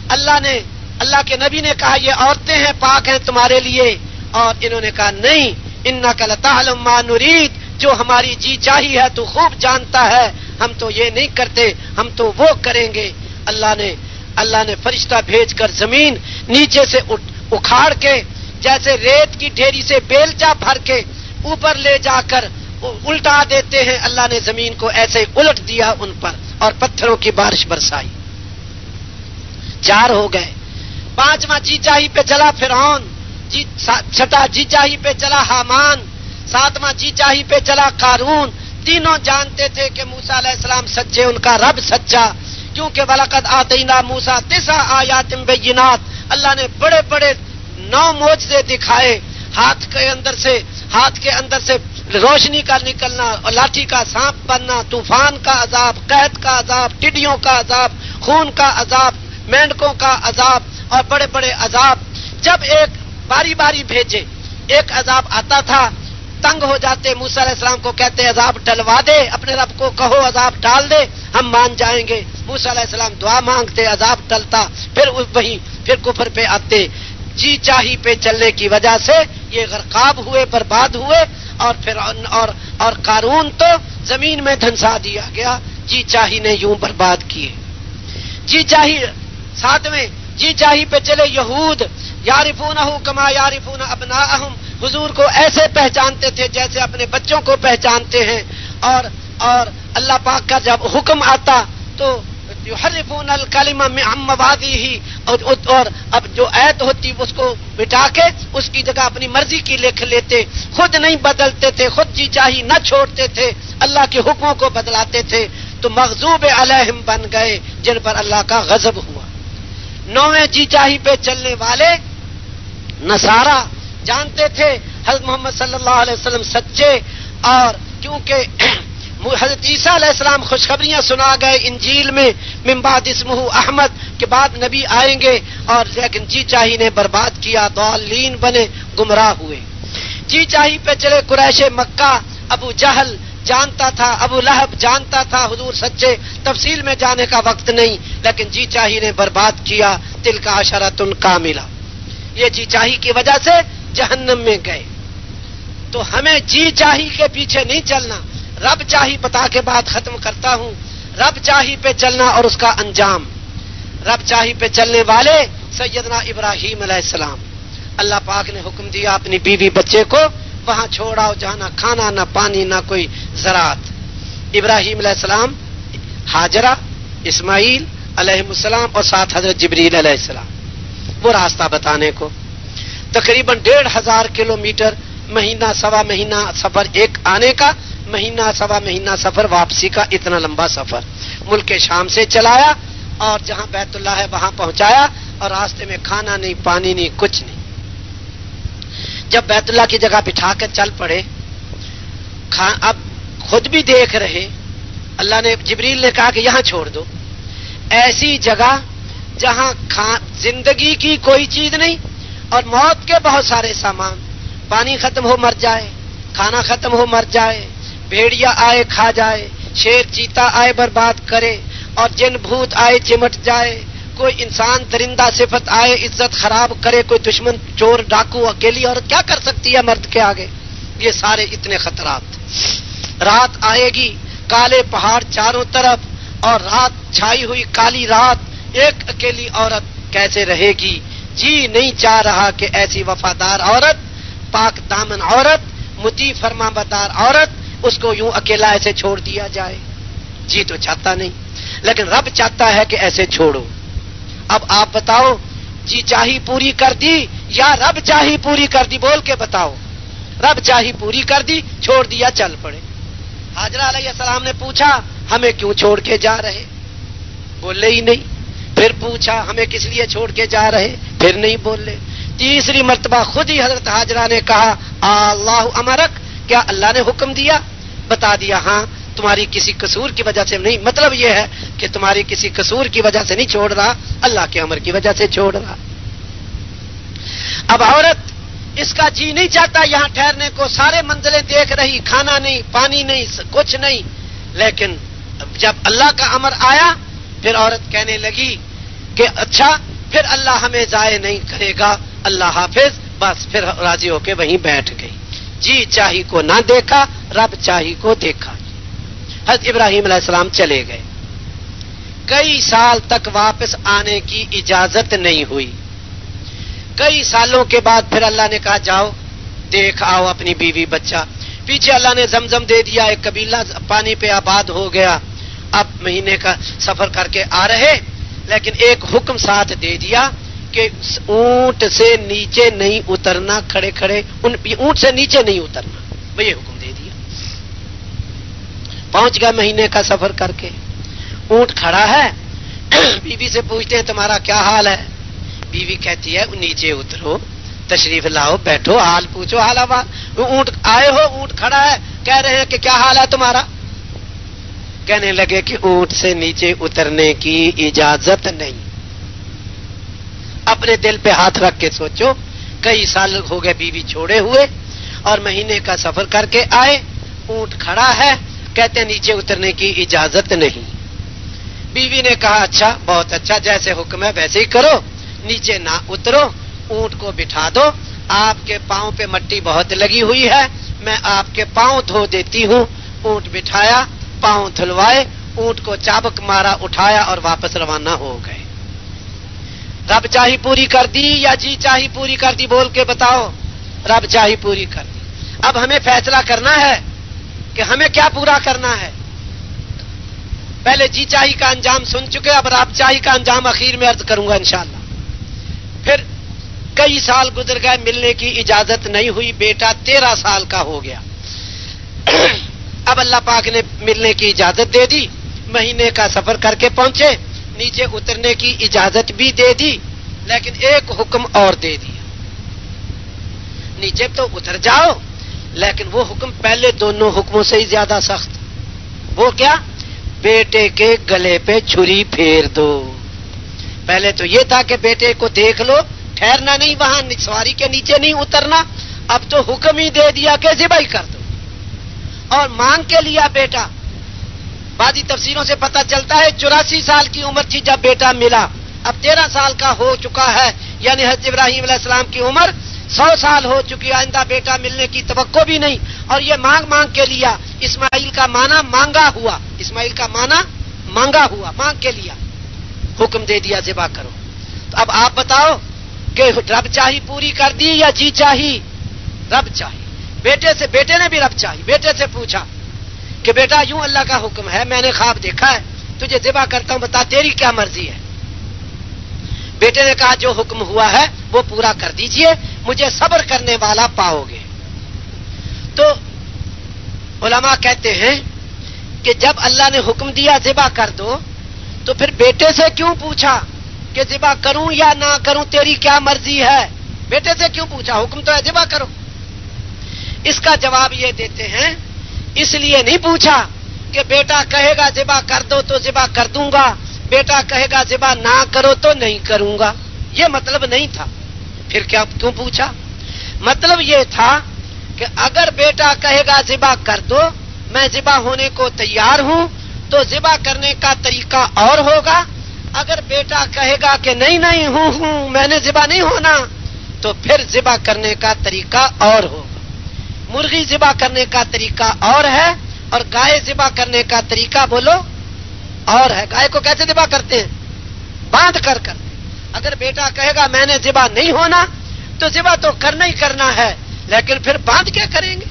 اللہ کے نبی نے کہا یہ عورتیں ہیں، پاک ہیں تمہارے لیے، اور انہوں نے کہا نہیں، انک لتعلم ما نرید، جو ہماری جی چاہی ہے تو خوب جانتا ہے، ہم تو یہ نہیں کرتے، ہم تو وہ کریں گے۔ اللہ نے فرشتہ بھیج کر زمین نیچے سے اکھاڑ کے، جیسے ریت کی ڈھیری سے بیلچا بھر کے اوپر لے جا کر الٹا دیتے ہیں، اللہ نے زمین کو ایسے الٹ دیا ان پر، اور پتھروں کی بارش برسائی، 4 ہو گئے۔ 5واں جی چاہی پہ چلا فرعون، 6واں جی چاہی پہ چلا حامان، 7واں جی چاہی پہ چلا قارون۔ تینوں جانتے تھے کہ موسیٰ علیہ السلام سچے، ان کا رب سچا، کیونکہ وَلَقَدْ آتَيْنَا مُوسَىٰ 9 آیات بینات، اللہ نے بڑے بڑے 9 معجزے دکھائے، ہاتھ کے اندر سے روشنی کا نکلنا، اور لاٹھی کا سانپ بننا، طوفان کا عذاب، قحط کا عذاب، ٹڈیوں کا عذاب، خون کا عذاب، مینڈکوں کا عذاب، اور بڑے بڑے عذاب۔ جب ایک باری باری بھیجے، ایک عذاب آتا تھا، تنگ ہو جاتے، موسیٰ علیہ السلام کو کہتے عذاب ٹلوا دے، اپنے رب کو کہو عذاب ڈال دے، ہم مان جائیں گے۔ موسیٰ علیہ السلام دعا مانگتے، عذاب ٹلتا، پھر کفر پہ آتے۔ جی چاہی پہ چلنے کی وجہ سے یہ غرقاب ہوئے، برباد ہوئے، اور قارون تو زمین میں دھنسا دیا گیا، جی چاہی نے یوں برباد کیے۔ جی چاہی 7ویں جی چاہی پہ چلے یہود، یعرفونہ کما یعرفون ابناءہم، حضور کو ایسے پہچانتے تھے جیسے اپنے بچوں کو پہچانتے ہیں، اور اللہ پاک کا جب حکم آتا تو یحرفون الکلمہ عن مواضعہ، اور اب جو آیت ہوتی اس کو مٹا کے اس کی جگہ اپنی مرضی کی لکھ لیتے، خود نہیں بدلتے تھے، خود جی چاہی نہ چھوڑتے تھے، اللہ کے حکموں کو بدلاتے تھے، تو مغضوب علیہم بن گئے، جن پر اللہ کا غضب ہوا۔ 9ویں جی چاہی پہ چلنے والے نصارہ جانتے تھے حضرت محمد صلی اللہ علیہ وسلم سچے، اور کیونکہ حضرت عیسیٰ علیہ السلام خوشخبریاں سنا گئے انجیل میں، من بعد اسمہ احمد، کے بعد نبی آئیں گے، اور لیکن جی چاہی نے برباد کیا، ضالین بنے، گمراہ ہوئے۔ جی چاہی پہ چلے قریش مکہ، ابو جہل جانتا تھا، ابو لہب جانتا تھا حضور سچے، تفصیل میں جانے کا وقت نہیں، لیکن جی چاہی نے برباد کیا، تلک عشرۃ کاملہ، یہ جی چاہی کی وجہ سے جہنم میں گئے۔ تو ہمیں جی چاہی کے پیچھے نہیں چلنا، رب چاہی بتا کے بات ختم کرتا ہوں، رب چاہی پہ چلنا اور اس کا انجام۔ رب چاہی پہ چلنے والے سیدنا ابراہیم علیہ السلام، اللہ پاک نے حکم دیا اپنی بیوی بچے کو وہاں چھوڑاؤ، جہاں نہ کھانا نہ پانی نہ کوئی زراعت۔ ابراہیم علیہ السلام، ہاجرہ، اسماعیل علیہ السلام، اور ساتھ حضرت جبریل علیہ السلام، وہ راستہ بتانے کو تقریباً 1500 کلومیٹر، مہینہ سوا مہینہ سفر ایک آنے کا، مہینہ سوا مہینہ سفر واپسی کا، اتنا لمبا سفر ملک شام سے چلایا، اور جہاں بیت اللہ ہے وہاں پہنچایا، اور راستے میں کھانا نہیں، پانی نہیں، کچھ نہیں۔ جب بیت اللہ کی جگہ بٹھا کر چل پڑے، اب خود بھی دیکھ رہے، اللہ نے جبریل نے کہا کہ یہاں چھوڑ دو، ایسی جگہ جہاں زندگی کی کوئی چیز نہیں اور موت کے بہت سارے سامان، پانی ختم ہو مر جائے، کھانا ختم ہو مر جائے، بھیڑیا آئے کھا جائے، شیر چیتا آئے برباد کرے، اور جن بھوت آئے چمٹ جائے، کوئی انسان درندہ صفت آئے عزت خراب کرے، کوئی دشمن چور ڈاکو، اکیلی عورت کیا کر سکتی ہے مرد کے آگے؟ یہ سارے اتنے خطرات۔ رات آئے گی، کالے پہاڑ چاروں طرف، اور رات چھائی ہوئی کالی رات ایک اکیلی عورت کیسے رہے گی؟ جی نہیں چاہ رہا کہ ایسی وفادار عورت، پاک دامن عورت، مطیع فرما بردار عورت، اس کو یوں اکیلا ایسے چھوڑ دیا جائے۔ جی تو چاہتا نہیں، لیکن رب چاہتا ہے کہ ایسے چھوڑو۔ اب آپ بتاؤ، جی چاہی پوری کر دی یا رب چاہی پوری کر دی؟ بول کے بتاؤ۔ رب چاہی پوری کر دی، چھوڑ دیا، چل پڑے۔ حاجرہ علیہ السلام نے پوچھا ہمیں کیوں چھوڑ کے جا رہے؟ بولے ہی نہیں۔ پھر پوچھا ہمیں کس لیے چھوڑ کے جا رہے؟ پھر نہیں بولے۔ تیسری مرتبہ خود ہی حضرت حاجرہ نے کہا اللہ امرک، کیا اللہ نے حکم دیا؟ بتا دیا ہاں، تمہاری کسی قصور کی وجہ سے نہیں، مطلب یہ ہے کہ تمہاری کسی قصور کی وجہ سے نہیں چھوڑ رہا، اللہ کے امر کی وجہ سے چھوڑ رہا۔ اب عورت اس کا جی نہیں چاہتا یہاں ٹھہرنے کو، سارے منزلیں دیکھ رہی، کھانا نہیں، پانی نہیں، کچھ نہیں، لیکن جب اللہ کا امر آیا پھر عورت کہنے لگی کہ اچھا پھر اللہ ہمیں ضائع نہیں کرے گا، اللہ حافظ، بس پھر راضی ہو کے وہیں بیٹھ گئی۔ جی چاہی کو نہ دیکھا، رب چاہی کو دیکھا۔ حضرت ابراہیم علیہ السلام چلے گئے، کئی سال تک واپس آنے کی اجازت نہیں ہوئی۔ کئی سالوں کے بعد پھر اللہ نے کہا جاؤ دیکھ آؤ اپنی بیوی بچہ۔ پیچھے اللہ نے زمزم دے دیا، ایک قبیلہ پانی پہ آباد ہو گیا۔ اب مہینے کا سفر کر کے آ رہے، لیکن ایک حکم ساتھ دے دیا کہ اونٹ سے نیچے نہیں اترنا، کھڑے کھڑے اونٹ سے نیچے نہیں اترنا، وہ یہ حکم دے دیا۔ پہنچ گیا مہینے کا سفر کر کے، اونٹ کھڑا ہے، بیوی سے پوچھتے ہیں تمہارا کیا حال ہے؟ بیوی کہتی ہے نیچے اترو، تشریف لاؤ، بیٹھو، حال پوچھو، حال آباد۔ اونٹ آئے ہو، اونٹ کھڑا ہے، کہہ رہے ہیں کہ کیا حال ہے تمہارا؟ کہنے لگے کہ اونٹ سے نیچے اترنے کی اجازت نہیں۔ اپنے دل پہ ہاتھ رکھ کے سوچو، کئی سال ہو گئے بیوی چھوڑے ہوئے اور مہینے کا سفر کر کے آئے، اونٹ کھڑا ہے، کہتے ہیں نیچے اترنے کی اجازت نہیں۔ بیوی نے کہا اچھا، بہت اچھا، جیسے حکم ہے ویسے ہی کرو، نیچے نہ اترو، اونٹ کو بٹھا دو، آپ کے پاؤں پہ مٹی بہت لگی ہوئی ہے، میں آپ کے پاؤں دھو دیتی ہوں۔ اونٹ بٹھایا، پاؤں دھلوائے، اونٹ کو چابک مارا، اٹھایا اور واپس روانہ ہو گئے۔ رب چاہی پوری کر دی یا جی چاہی پوری کر دی؟ بول کے بتاؤ۔ رب چاہی پوری کر دی۔ اب ہمیں فیصلہ کرنا ہے کہ ہمیں کیا پورا کرنا ہے۔ پہلے جی چاہی کا انجام سن چکے، اب رب چاہی کا انجام اخیر میں عرض کروں گا انشاءاللہ۔ پھر کئی سال گزر گئے، ملنے کی اجازت نہیں ہوئی، بیٹا 13 سال کا ہو گیا۔ اب اللہ پاک نے ملنے کی اجازت دے دی، مہینے کا سفر کر کے پہنچے، نیچے اترنے کی اجازت بھی دے دی، لیکن ایک حکم اور دے دیا، نیچے تو اتر جاؤ، لیکن وہ حکم پہلے دونوں حکموں سے ہی زیادہ سخت۔ وہ کیا؟ بیٹے کے گلے پہ چھری پھیر دو۔ پہلے تو یہ تھا کہ بیٹے کو دیکھ لو، ٹھہرنا نہیں، وہاں سواری کے نیچے نہیں اترنا، اب تو حکم ہی دے دیا کہ ذبح کر دو۔ اور مانگ کے لیا بیٹا، بعضی تفسیروں سے پتہ چلتا ہے 84 سال کی عمر تھی جب بیٹا ملا، اب 13 سال کا ہو چکا ہے، یعنی حضرت ابراہیم علیہ السلام کی عمر 100 سال ہو چکی، آئندہ بیٹا ملنے کی توقع بھی نہیں، اور یہ مانگ کے لیا۔ اسماعیل کا معنی مانگا ہوا، اسماعیل کا معنی مانگا ہوا، مانگ کے لیا، حکم دے دیا ذبح کرو۔ تو اب آپ بتاؤ کہ رب چاہی پوری کر دی یا جی چاہی؟ رب چاہی۔ بیٹے نے بھی رب چاہی، بیٹے سے پوچھا کہ بیٹا یوں اللہ کا حکم ہے، میں نے خواب دیکھا ہے، تجھے ذبح کرتا ہوں، بتا تیری کیا مرضی ہے؟ بیٹے نے کہا جو حکم ہوا ہے وہ پورا کر دیجئے، مجھے صبر کرنے والا پاؤ گے۔ تو علماء کہتے ہیں کہ جب اللہ نے حکم دیا ذبح کر دو، تو پھر بیٹے سے کیوں پوچھا کہ ذبح کروں یا نہ کروں، تیری کیا مرضی ہے؟ بیٹے سے کیوں پوچھا؟ حکم تو ہے ذبح کرو۔ اس کا جواب یہ دیتے ہیں اس لیے نہیں پوچھا کہ بیٹا کہے گا ذبح کر دو تو ذبح کر دوں گا، بیٹا کہے گا ذبح نہ کرو تو نہیں کروں گا، یہ مطلب نہیں تھا۔ پھر کیوں پوچھا؟ مطلب یہ تھا کہ اگر بیٹا کہے گا ذبح کر دو، میں ذبح ہونے کو تیار ہوں، تو ذبح کرنے کا طریقہ اور ہوگا۔ اگر بیٹا کہے گا کہ نہیں ہوں میں نے ذبح نہیں ہونا، تو پھر ذبح کرنے کا طریقہ اور ہوگا۔ مرغی ذبح کرنے کا طریقہ اور ہے، اور گائے ذبح کرنے کا طریقہ بولو اور ہے گائے کو کیسے ذبح کرتے ہیں؟ باندھ کر کرتے. اگر بیٹا کہے گا میں نے ذبح نہیں ہونا تو ذبح تو کرنا ہی کرنا ہے، لیکن پھر باندھ کیا کریں گے؟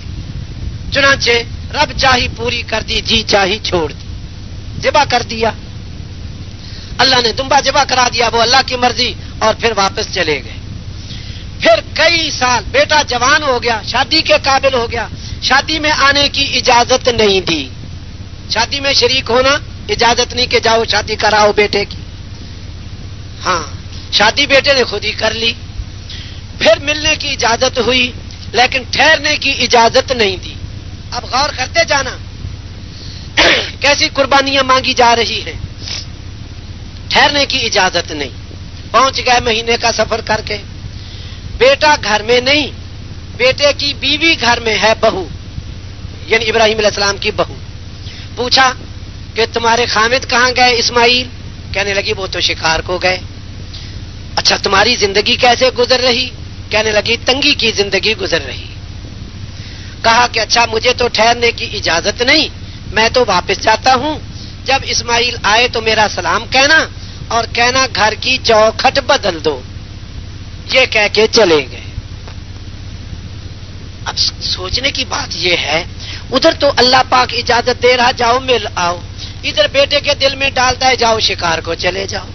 چنانچہ رب چاہی پوری کر دی، جی چاہی چھوڑ دی، ذبح کر دیا. اللہ نے دمبا ذبح کرا دیا، وہ اللہ کی مرضی، اور پھر واپس چلے گئے. پھر کئی سال بیٹا جوان ہو گیا، شادی کے قابل ہو گیا، شادی میں آنے کی اجازت نہیں دی. شادی میں شریک ہونا اجازت نہیں کہ جاؤ شادی کراؤ بیٹے کی. ہاں شادی بیٹے نے خود ہی کر لی. پھر ملنے کی اجازت ہوئی لیکن ٹھہرنے کی اجازت نہیں دی. اب غور کرتے جانا کیسی قربانیاں مانگی جا رہی ہیں. ٹھہرنے کی اجازت نہیں. پہنچ گئے مہینے کا سفر کر کے. بیٹا گھر میں نہیں، بیٹے کی بیوی گھر میں ہے، بہو یعنی ابراہیم علیہ السلام کی بہو. پوچھا کہ تمہارے خامد کہاں گئے اسماعیل؟ کہنے لگی وہ تو شکار کو گئے. اچھا تمہاری زندگی کیسے گزر رہی؟ کہنے لگی تنگی کی زندگی گزر رہی. کہا کہ اچھا مجھے تو ٹھہرنے کی اجازت نہیں، میں تو واپس جاتا ہوں. جب اسماعیل آئے تو میرا سلام کہنا اور کہنا گھر کی چوکھٹ بدل دو. یہ کہہ کے چلے گئے. اب سوچنے کی بات یہ ہے ادھر تو اللہ پاک اجازت دے رہا جاؤ مل آؤ، ادھر بیٹے کے دل میں ڈالتا ہے جاؤ شکار کو چلے جاؤ.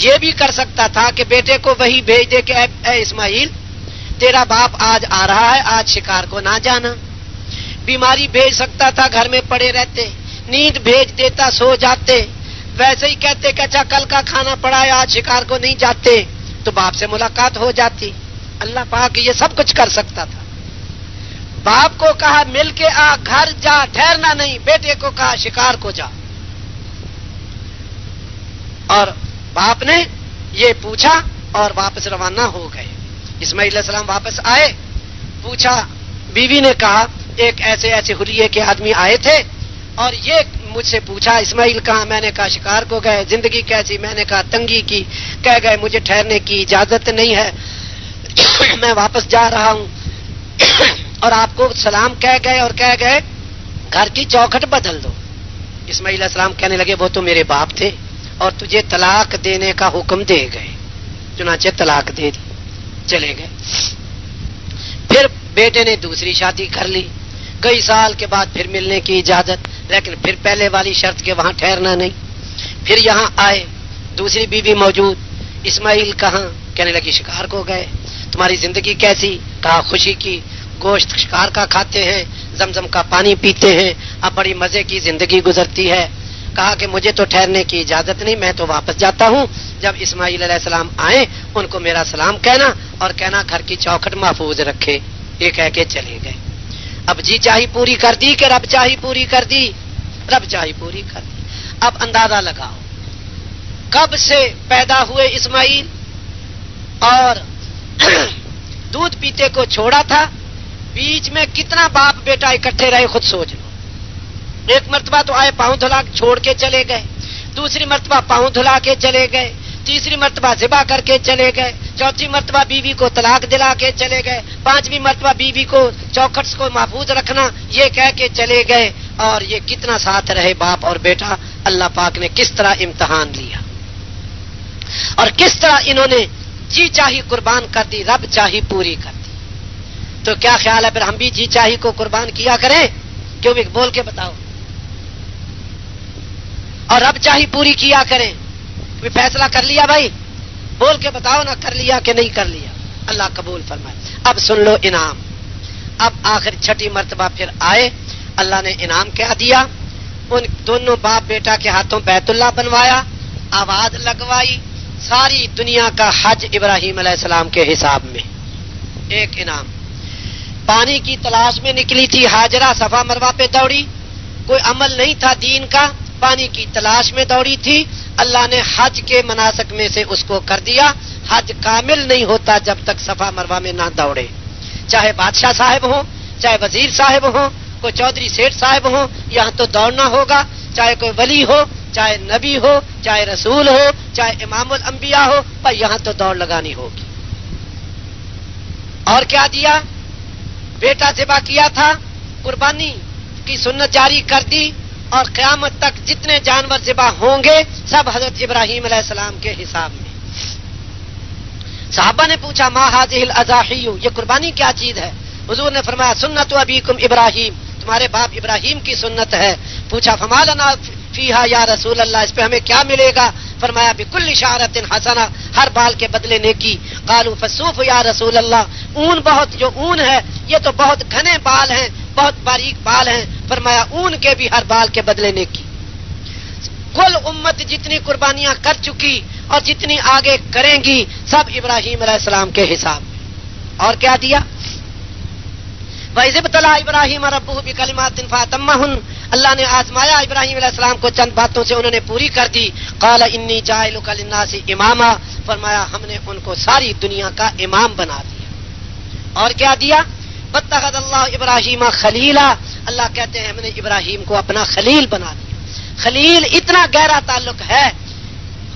یہ بھی کر سکتا تھا کہ بیٹے کو وہی بھیج دے کہ اے اسماعیل تیرا باپ آج آ رہا ہے، آج شکار کو نہ جانا. بیماری بھیج سکتا تھا، گھر میں پڑے رہتے. نیند بھیج دیتا، سو جاتے. ویسے ہی کہتے کہ اچھا کل کا کھانا پڑا ہے آج شکار کو نہیں جاتے، تو باپ سے ملاقات ہو جاتی. اللہ پاک یہ سب کچھ کر سکتا تھا. باپ کو کہا مل کے آ، گھر جا، ٹھہرنا نہیں. بیٹے کو کہا شکار کو جا. اور باپ نے یہ پوچھا اور واپس روانہ ہو گئے. اسماعیل علیہ السلام واپس آئے. پوچھا، بیوی نے کہا ایک ایسے ایسے حلیے کے آدمی آئے تھے اور یہ مجھ سے پوچھا اسماعیل کہاں؟ میں نے کہا شکار کو گئے. زندگی کیسی؟ میں نے کہا تنگی کی. کہہ گئے مجھے ٹھہرنے کی اجازت نہیں ہے، میں واپس جا رہا ہوں. اور آپ کو سلام کہہ گئے اور کہہ گئے گھر کی چوکھٹ بدل دو. اسماعیل علیہ السلام کہنے لگے وہ تو میرے باپ تھے اور تجھے طلاق دینے کا حکم دے گئے. چنانچہ طلاق دے دی، چلے گئے. پھر بیٹے نے دوسری شادی کر لی. کئی سال کے بعد پھر ملنے کی اجازت، لیکن پھر پہلے والی شرط کے وہاں ٹھہرنا نہیں. پھر یہاں آئے، دوسری بیوی موجود. اسماعیل کہاں؟ کہنے لگی شکار کو گئے. تمہاری زندگی کیسی؟ کہا خوشی کی، گوشت شکار کا کھاتے ہیں، زمزم کا پانی پیتے ہیں، اب بڑی مزے کی زندگی گزرتی ہے. کہا کہ مجھے تو ٹھہرنے کی اجازت نہیں، میں تو واپس جاتا ہوں. جب اسماعیل علیہ السلام آئے ان کو میرا سلام کہنا اور کہنا گھر کی چوکھٹ محفوظ رکھے. یہ کہہ کے چلے گئے. اب جی چاہی پوری کر دی کہ رب چاہی پوری کر دی؟ رب چاہی پوری کر دی. اب اندازہ لگاؤ کب سے پیدا ہوئے اسماعیل اور دودھ پیتے کو چھوڑا تھا، بیچ میں کتنا باپ بیٹا اکٹھے رہے خود سوچ لو. ایک مرتبہ تو آئے پاؤں دھلا چھوڑ کے چلے گئے، دوسری مرتبہ پاؤں دھلا کے چلے گئے، تیسری مرتبہ ذبح کر کے چلے گئے، چوتھی مرتبہ بیوی کو طلاق دلا کے چلے گئے، پانچویں مرتبہ بیوی کو چوکھٹ کو محفوظ رکھنا یہ کہہ کے چلے گئے. اور یہ کتنا ساتھ رہے باپ اور بیٹا. اللہ پاک نے کس طرح امتحان لیا اور کس طرح انہوں نے جی چاہی قربان کر دی، رب چاہی پوری کر دی. تو کیا خیال ہے پھر ہم بھی جی چاہی کو قربان کیا کریں؟ کیوں بھی بول کے بتاؤ. اور رب چاہی پوری کیا کریں. فیصلہ کر لیا بھائی؟ بول کے بتاؤ نا، کر لیا کہ نہیں کر لیا؟ اللہ قبول فرمائے. اب سن لو انعام. اب آخر چھٹی مرتبہ پھر آئے، اللہ نے انعام کیا دیا. ان دونوں باپ بیٹا کے ہاتھوں بیت اللہ بنوایا، آواز لگوائی، ساری دنیا کا حج ابراہیم علیہ السلام کے حساب میں. ایک انعام. پانی کی تلاش میں نکلی تھی ہاجرہ، صفا مروہ پہ دوڑی، کوئی عمل نہیں تھا دین کا، پانی کی تلاش میں دوڑی تھی. اللہ نے حج کے مناسک میں سے اس کو کر دیا. حج کامل نہیں ہوتا جب تک صفا مروہ میں نہ دوڑے. چاہے بادشاہ صاحب ہوں، چاہے وزیر صاحب ہوں، کوئی چودھری سیٹھ صاحب ہوں، یہاں تو دوڑنا ہوگا. چاہے کوئی ولی ہو، چاہے نبی ہو، چاہے رسول ہو، چاہے امام الانبیاء ہو، پر یہاں تو دوڑ لگانی ہوگی. اور کیا دیا؟ بیٹا ذبح کیا تھا، قربانی کی سنت جاری کر دی اور قیامت تک جتنے جانور ذبح ہوں گے سب حضرت ابراہیم علیہ السلام کے حساب میں۔ صحابہ نے پوچھا ما هذه الاضاحی، یہ قربانی کیا چیز ہے؟ حضور نے فرمایا سنت ابیکم ابراہیم، تمہارے باپ ابراہیم کی سنت ہے۔ پوچھا فما لنا فیہا یا رسول اللہ، اس پہ ہمیں کیا ملے گا؟ فرمایا بکل شعرۃ حسنہ، ہر بال کے بدلے نیکی۔ قالوا فالصوف یا رسول اللہ، اون بہت، جو اون ہے یہ تو بہت گھنے بال ہیں، بہت باریک بال ہیں۔ فرمایا اون کے بھی ہر بال کے بدلے نیکی۔ کل امت جتنی قربانیاں کر چکی اور جتنی آگے کریں گی سب ابراہیم علیہ السلام کے حساب میں۔ اور کیا دیا؟ وَإِذِ ابْتَلَىٰ إِبْرَاهِيمَ رَبُّهُ بِكَلِمَاتٍ فَأَتَمَّهُنَّ، اللہ نے آزمایا ابراہیم علیہ السلام کو چند باتوں سے، انہوں نے پوری کر دی۔ قَالَ إِنِّي جَاعِلُكَ لِلنَّاسِ إِمَامًا، فرمایا ہم نے ان کو ساری دنیا کا امام بنا دیا۔ اور کیا دیا؟ وَاتَّخَذَ اللَّهُ إِبْرَاهِيمَ خَلِيلًا، اللہ کہتے ہیں ہم نے ابراہیم کو اپنا خلیل بنا دیا۔ خلیل اتنا گہرا تعلق ہے،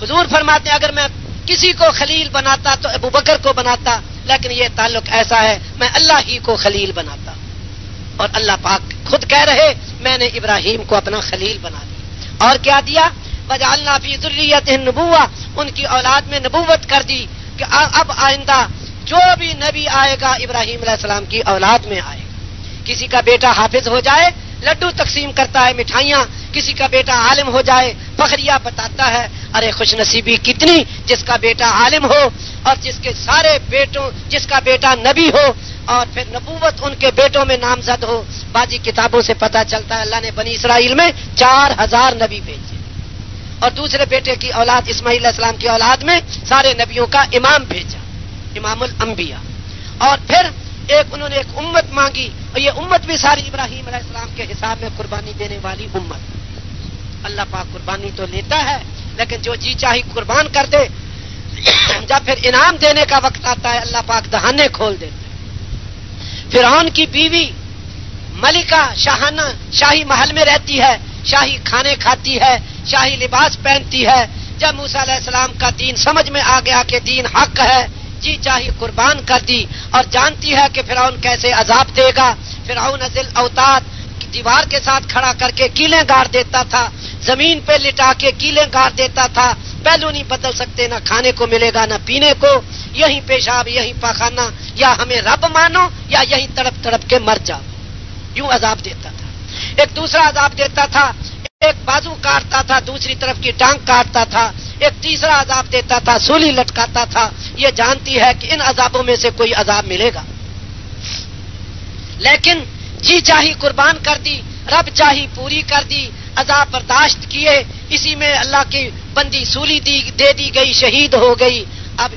حضور فرماتے ہیں اگر میں کسی کو خلیل بناتا تو ابو بکر کو بناتا، لیکن یہ تعلق ایسا ہے میں اللہ ہی کو خلیل بناتا، اور اللہ پاک خود کہہ رہے میں نے ابراہیم کو اپنا خلیل بنا دیا۔ اور کیا دیا؟ وجعلنا فی ذریتہ النبوۃ، ان کی اولاد میں نبوت کر دی کہ اب آئندہ جو بھی نبی آئے گا ابراہیم علیہ السلام کی اولاد میں آئے گا۔ کسی کا بیٹا حافظ ہو جائے لڈو تقسیم کرتا ہے مٹھائیاں، کسی کا بیٹا عالم ہو جائے فخریہ بتاتا ہے ارے خوش نصیبی کتنی جس کا بیٹا عالم ہو اور جس کے سارے بیٹوں، جس کا بیٹا نبی ہو اور پھر نبوت ان کے بیٹوں میں نامزد ہو۔ باجی کتابوں سے پتہ چلتا ہے اللہ نے بنی اسرائیل میں 4000 نبی بھیجے اور دوسرے بیٹے کی اولاد اسماعیل علیہ السلام کی اولاد میں سارے نبیوں کا امام بھیجا، امام الانبیاء۔ اور پھر انہوں نے ایک امت مانگی اور یہ امت بھی ساری ابراہیم علیہ السلام کے حساب میں قربانی دینے والی امت۔ اللہ پاک قربانی تو لیتا ہے لیکن جو جی چاہی قربان کر دے، جب پھر انعام دینے کا وقت آتا ہے اللہ پاک دہانے کھول دیتے۔ فرعون کی بیوی ملکہ شاہانہ شاہی محل میں رہتی ہے، شاہی کھانے کھاتی ہے، شاہی لباس پہنتی ہے۔ جب موسیٰ علیہ السلام کا دین سمجھ میں آ گیا کہ دین حق ہے، جی چاہی قربان کر دی اور جانتی ہے کہ فرعون کیسے عذاب دے گا۔ فرعون ذل اوتاد، دیوار کے ساتھ کھڑا کر کے کیلیں گاڑ دیتا تھا، زمین پہ لٹا کے کیلیں گاڑ دیتا تھا، پہلو نہیں بدل سکتے، نہ کھانے کو ملے گا نہ پینے کو، یہیں پیشاب یہیں پاخانہ، یا ہمیں رب مانو یا یہیں تڑپ تڑپ کے مر جاؤ، یوں عذاب دیتا تھا۔ ایک دوسرا عذاب دیتا تھا، ایک بازو کاٹتا تھا دوسری طرف کی ٹانگ کاٹتا تھا، ایک تیسرا عذاب دیتا تھا سولی لٹکاتا تھا۔ یہ جانتی ہے کہ ان عذابوں میں سے کوئی عذاب ملے گا، لیکن جی چاہی قربان کر دی، رب چاہی پوری کر دی، عذاب برداشت کیے، اسی میں اللہ کی بندی سولی دے دی گئی، شہید ہو گئی۔ اب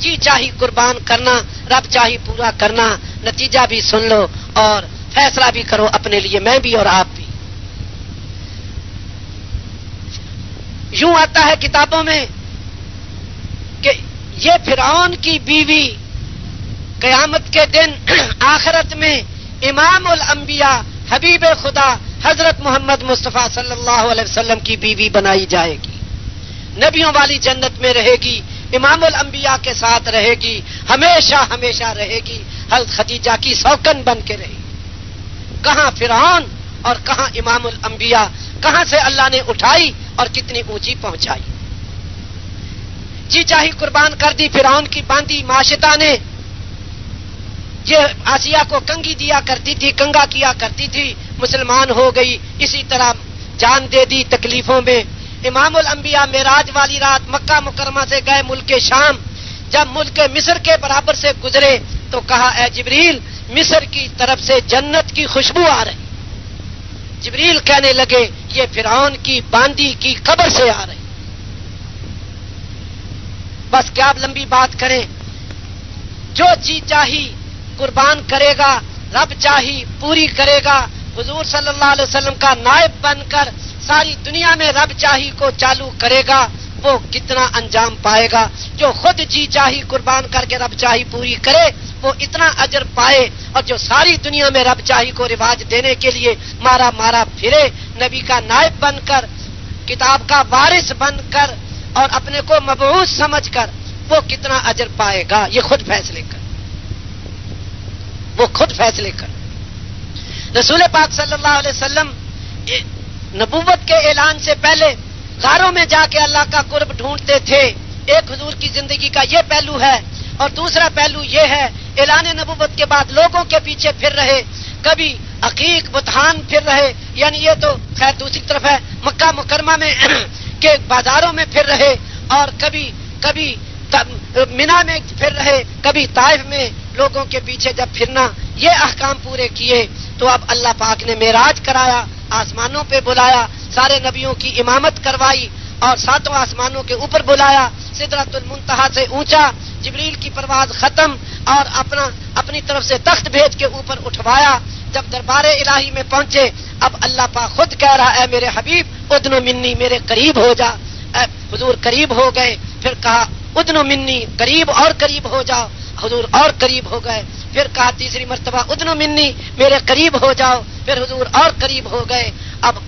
جی چاہی قربان کرنا، رب چاہی پورا کرنا، نتیجہ بھی سن لو اور فیصلہ بھی کرو اپنے لیے، میں بھی اور آپ بھی۔ یوں آتا ہے کتابوں میں کہ یہ فرعون کی بیوی قیامت کے دن آخرت میں امام الانبیاء حبیب خدا حضرت محمد مصطفیٰ صلی اللہ علیہ وسلم کی بیوی بنائی جائے گی، نبیوں والی جنت میں رہے گی، امام الانبیاء کے ساتھ رہے گی، ہمیشہ ہمیشہ رہے گی، حضرت خدیجہ کی سوکن بن کے رہے گی۔ کہاں فرعون اور کہاں امام الانبیاء، کہاں سے اللہ نے اٹھائی اور کتنی اونچی پہنچائی۔ جی چاہی قربان کر دی فرعون کی باندھی معاشطہ نے، یہ آسیہ کو کنگھی دیا کرتی تھی، کنگا کیا کرتی تھی، مسلمان ہو گئی، اسی طرح جان دے دی تکلیفوں میں۔ امام الانبیاء معراج والی رات مکہ مکرمہ سے گئے ملک شام، جب ملک مصر کے برابر سے گزرے تو کہا اے جبریل مصر کی طرف سے جنت کی خوشبو آ رہی۔ جبریل کہنے لگے یہ فرعون کی باندی کی قبر سے آ رہی۔ بس کیا لمبی بات کریں، جو جی چاہی قربان کرے گا رب چاہی پوری کرے گا۔ حضور صلی اللہ علیہ وسلم کا نائب بن کر ساری دنیا میں رب چاہی کو چالو کرے گا، وہ کتنا انجام پائے گا۔ جو خود جی چاہی قربان کر کے رب چاہی پوری کرے وہ اتنا اجر پائے، اور جو ساری دنیا میں رب چاہی کو رواج دینے کے لیے مارا مارا پھرے، نبی کا نائب بن کر، کتاب کا وارث بن کر اور اپنے کو مبعوث سمجھ کر، وہ کتنا اجر پائے گا، یہ خود فیصلے کر، وہ خود فیصلے کر۔ رسول پاک صلی اللہ علیہ وسلم نبوت کے اعلان سے پہلے غاروں میں جا کے اللہ کا قرب ڈھونڈتے تھے. ایک حضور کی زندگی کا یہ پہلو ہے. اور دوسرا پہلو یہ ہے اعلان نبوت کے بعد لوگوں کے پیچھے پھر رہے, کبھی عقیق بتان پھر رہے, یعنی یہ تو خیر دوسری طرف ہے, مکہ مکرمہ میں کے بازاروں میں پھر رہے, اور کبھی مینا میں پھر رہے, کبھی طائف میں لوگوں کے پیچھے جب پھرنا, یہ احکام پورے کیے تو اب اللہ پاک نے معراج کرایا, آسمانوں پہ بلایا, سارے نبیوں کی امامت کروائی اور ساتوں آسمانوں کے اوپر بلایا, سدرۃ المنتہا سے اونچا, جبریل کی پرواز ختم اور اپنی طرف سے تخت بھیج کے اوپر اٹھوایا. جب دربار الہی میں پہنچے اب اللہ پاک خود کہہ رہا اے میرے حبیب ادنو منی, میرے قریب ہو جا. حضور قریب ہو گئے, پھر کہا ادنو منی, قریب اور قریب ہو جاؤ. حضور اور قریب ہو گئے, پھر کہا تیسری مرتبہ ادنو منی, میرے قریب ہو جاؤ. پھر حضور اور قریب ہو گئے. اب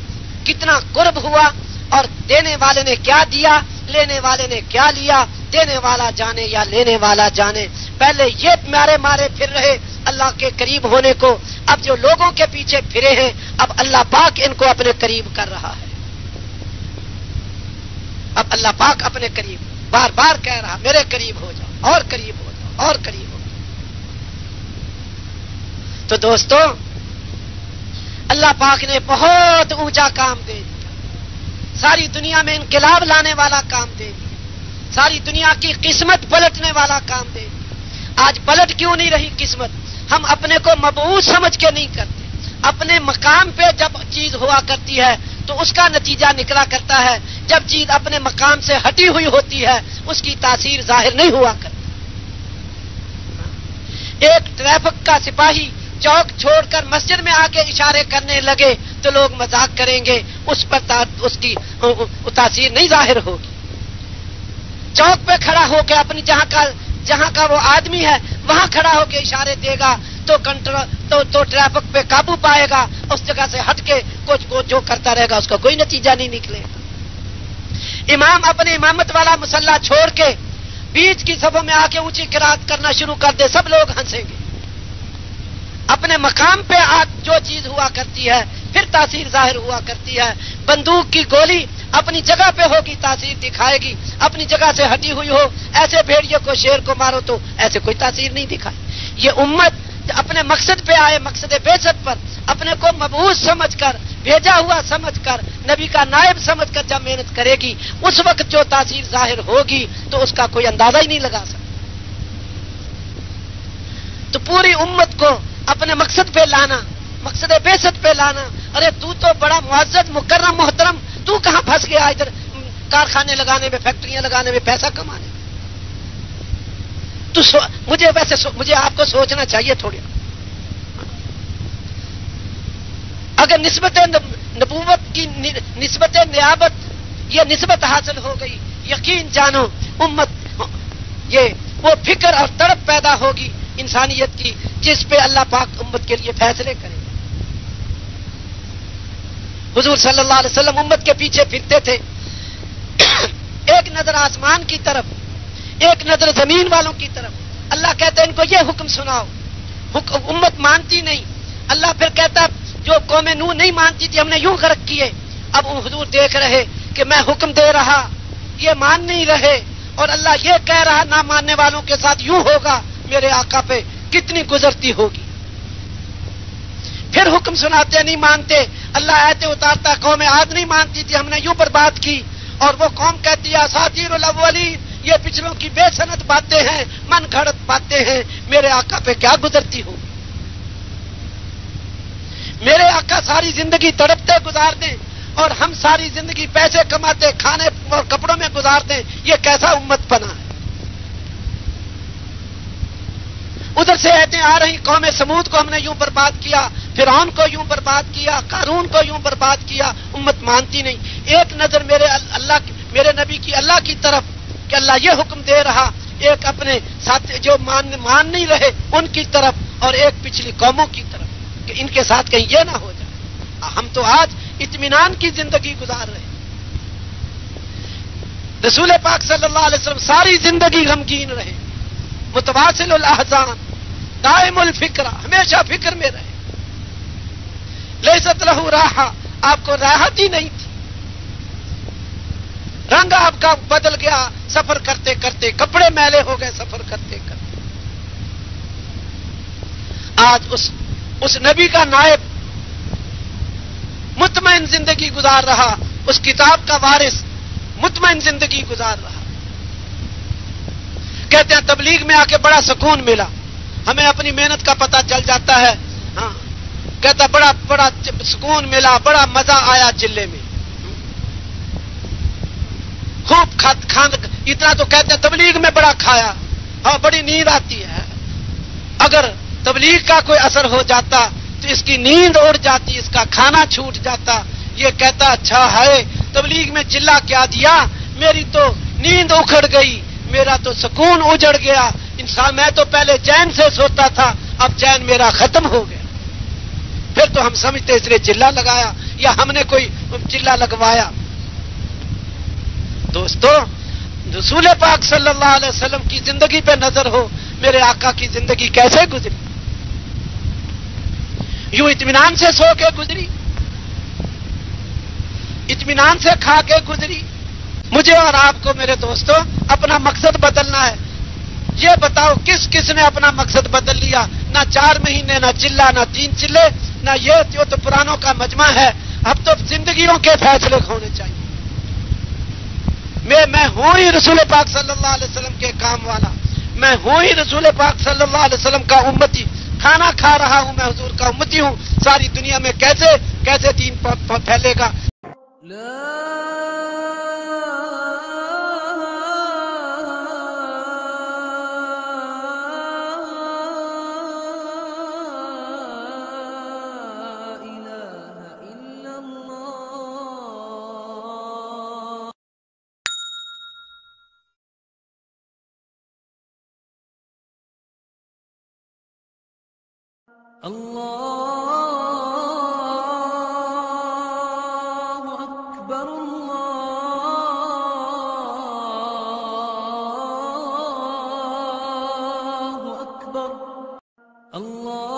کتنا قرب ہوا, اور دینے والے نے کیا دیا, لینے والے نے کیا لیا, دینے والا جانے یا لینے والا جانے. پہلے یہ مارے پھر رہے اللہ کے قریب ہونے کو, اب جو لوگوں کے پیچھے پھرے ہیں اب اللہ پاک ان کو اپنے قریب کر رہا ہے. اب اللہ پاک اپنے قریب بار بار کہہ رہا میرے قریب ہو جاؤ, اور قریب ہو جاؤ, اور قریب ہو جاؤ. تو دوستو اللہ پاک نے بہت اونچا کام دے دیا, ساری دنیا میں انقلاب لانے والا کام دے دیا, ساری دنیا کی قسمت پلٹنے والا کام دے دیا. آج پلٹ کیوں نہیں رہی قسمت؟ ہم اپنے کو مبعوث سمجھ کے نہیں کرتے. اپنے مقام پہ جب چیز ہوا کرتی ہے تو اس کا نتیجہ نکلا کرتا ہے, جب چیز اپنے مقام سے ہٹی ہوئی ہوتی ہے اس کی تاثیر ظاہر نہیں ہوا کرتی. ایک ٹریفک کا سپاہی چوک چھوڑ کر مسجد میں آ کے اشارے کرنے لگے تو لوگ مذاق کریں گے, اس پر اس کی تاثیر نہیں ظاہر ہوگی. چوک پہ کھڑا ہو کے اپنی جہاں کا وہ آدمی ہے وہاں کھڑا ہو کے اشارے دے گا تو ٹریفک پہ قابو پائے گا, اس جگہ سے ہٹ کے کچھ جو کرتا رہے گا اس کا کوئی نتیجہ نہیں نکلے گا. امام اپنے امامت والا مصلی چھوڑ کے بیچ کی صفوں میں آ کے اونچی قرات کرنا شروع کر دے, سب لوگ ہنسیں گے. اپنے مقام پہ جو چیز ہوا کرتی ہے پھر تاثیر ظاہر ہوا کرتی ہے. بندوق کی گولی اپنی جگہ پہ ہوگی تاثیر دکھائے گی, اپنی جگہ سے ہٹی ہوئی ہو, ایسے بھیڑیے کو شیر کو مارو تو ایسے کوئی تاثیر نہیں دکھائے. یہ امت اپنے مقصد پہ آئے, مقصد بعثت پر اپنے کو مبعوث سمجھ کر, بھیجا ہوا سمجھ کر, نبی کا نائب سمجھ کر جب محنت کرے گی اس وقت جو تاثیر ظاہر ہوگی تو اس کا کوئی اندازہ ہی نہیں لگا سکتا. تو پوری امت کو اپنے مقصد پہ لانا, مقصد بعثت پہ لانا. ارے تو بڑا معزز مکرم محترم, تو کہاں پھنس گیا ادھر کارخانے لگانے میں, فیکٹریاں لگانے میں, پیسہ کمانے میں. تو مجھے آپ کو سوچنا چاہیے تھوڑی. اگر نسبت نبوت کی نسبت نیابت یہ نسبت حاصل ہو گئی, یقین جانو امت یہ وہ فکر اور تڑپ پیدا ہوگی انسانیت کی جس پہ اللہ پاک امت کے لیے فیصلے کرے. حضور صلی اللہ علیہ وسلم امت کے پیچھے پھرتے تھے, ایک نظر آسمان کی طرف, ایک نظر زمین والوں کی طرف. اللہ کہتا ہے ان کو یہ حکم سناؤ, امت مانتی نہیں. اللہ پھر کہتا جو قوم نوح نہیں مانتی تھی ہم نے یوں غرق کیے. اب حضور دیکھ رہے کہ میں حکم دے رہا یہ مان نہیں رہے, اور اللہ یہ کہہ رہا نہ ماننے والوں کے ساتھ یوں ہوگا, میرے آقا پہ کتنی گزرتی ہوگی. پھر حکم سناتے نہیں مانتے, اللہ آیتیں اتارتا قوم عاد نہیں مانتی تھی ہم نے یوں برباد کی, اور وہ قوم کہتی ہے اساطیر الاولین, یہ پچھلوں کی بے سند باتیں ہیں, من گھڑت باتیں ہیں, میرے آقا پہ کیا گزرتی ہوگی. میرے آقا ساری زندگی تڑپتے گزار دیں اور ہم ساری زندگی پیسے کماتے کھانے اور کپڑوں میں گزار دیں, یہ کیسا امت پنا ہے. ادھر سے ایتیں آ رہی قوم سمود کو ہم نے یوں برباد کیا, فرعون کو یوں برباد کیا, قارون کو یوں برباد کیا, امت مانتی نہیں. ایک نظر میرے نبی کی اللہ کی طرف کہ اللہ یہ حکم دے رہا, ایک اپنے ساتھ جو مان نہیں رہے ان کی طرف, اور ایک پچھلی قوموں کی طرف کہ ان کے ساتھ کہیں یہ نہ ہو جائے. ہم تو آج اطمینان کی زندگی گزار رہے ہیں. رسول پاک صلی اللہ علیہ وسلم ساری زندگی غمگین رہے, متواصل الاحزان, دائم الفکرہ, ہمیشہ فکر میں رہے. لیست لہ راحہ, آپ کو راحت ہی نہیں تھی. رنگ آپ کا بدل گیا سفر کرتے کرتے, کپڑے میلے ہو گئے سفر کرتے کرتے. آج اس نبی کا نائب مطمئن زندگی گزار رہا, اس کتاب کا وارث مطمئن زندگی گزار رہا. کہتے ہیں تبلیغ میں آ کے بڑا سکون ملا, ہمیں اپنی محنت کا پتہ چل جاتا ہے. ہاں کہتا بڑا بڑا سکون ملا, بڑا مزہ آیا چلے میں, خوب کھانا. اتنا تو کہتے ہیں تبلیغ میں بڑا کھایا, ہاں بڑی نیند آتی ہے. اگر تبلیغ کا کوئی اثر ہو جاتا تو اس کی نیند اڑ جاتی, اس کا کھانا چھوٹ جاتا. یہ کہتا اچھا ہے تبلیغ میں چلا کیا دیا, میری تو نیند اکھڑ گئی, میرا تو سکون اجڑ گیا. انسان میں تو پہلے چین سے سوتا تھا, اب چین میرا ختم ہو گیا. پھر تو ہم سمجھتے اس نے چلا لگایا یا ہم نے کوئی چلا لگوایا. دوستو رسول پاک صلی اللہ علیہ وسلم کی زندگی پہ نظر ہو, میرے آقا کی زندگی کیسے گزری. یوں اطمینان سے سو کے گزری, اطمینان سے کھا کے گزری. مجھے اور آپ کو میرے دوستو اپنا مقصد بدلنا ہے. یہ بتاؤ کس کس نے اپنا مقصد بدل لیا؟ نہ 4 مہینے, نہ چلا, نہ 3 چلے, نہ یہ تو پرانوں کا مجمع ہے. اب تو زندگیوں کے فیصلے ہونے چاہیے. میں ہوں ہی رسول پاک صلی اللہ علیہ وسلم کے کام والا, میں ہوں ہی رسول پاک صلی اللہ علیہ وسلم کا امتی. کھانا کھا رہا ہوں, میں حضور کا امتی ہوں. ساری دنیا میں کیسے دین پھیلے گا؟ اللہ اکبر اللہ اکبر اللہ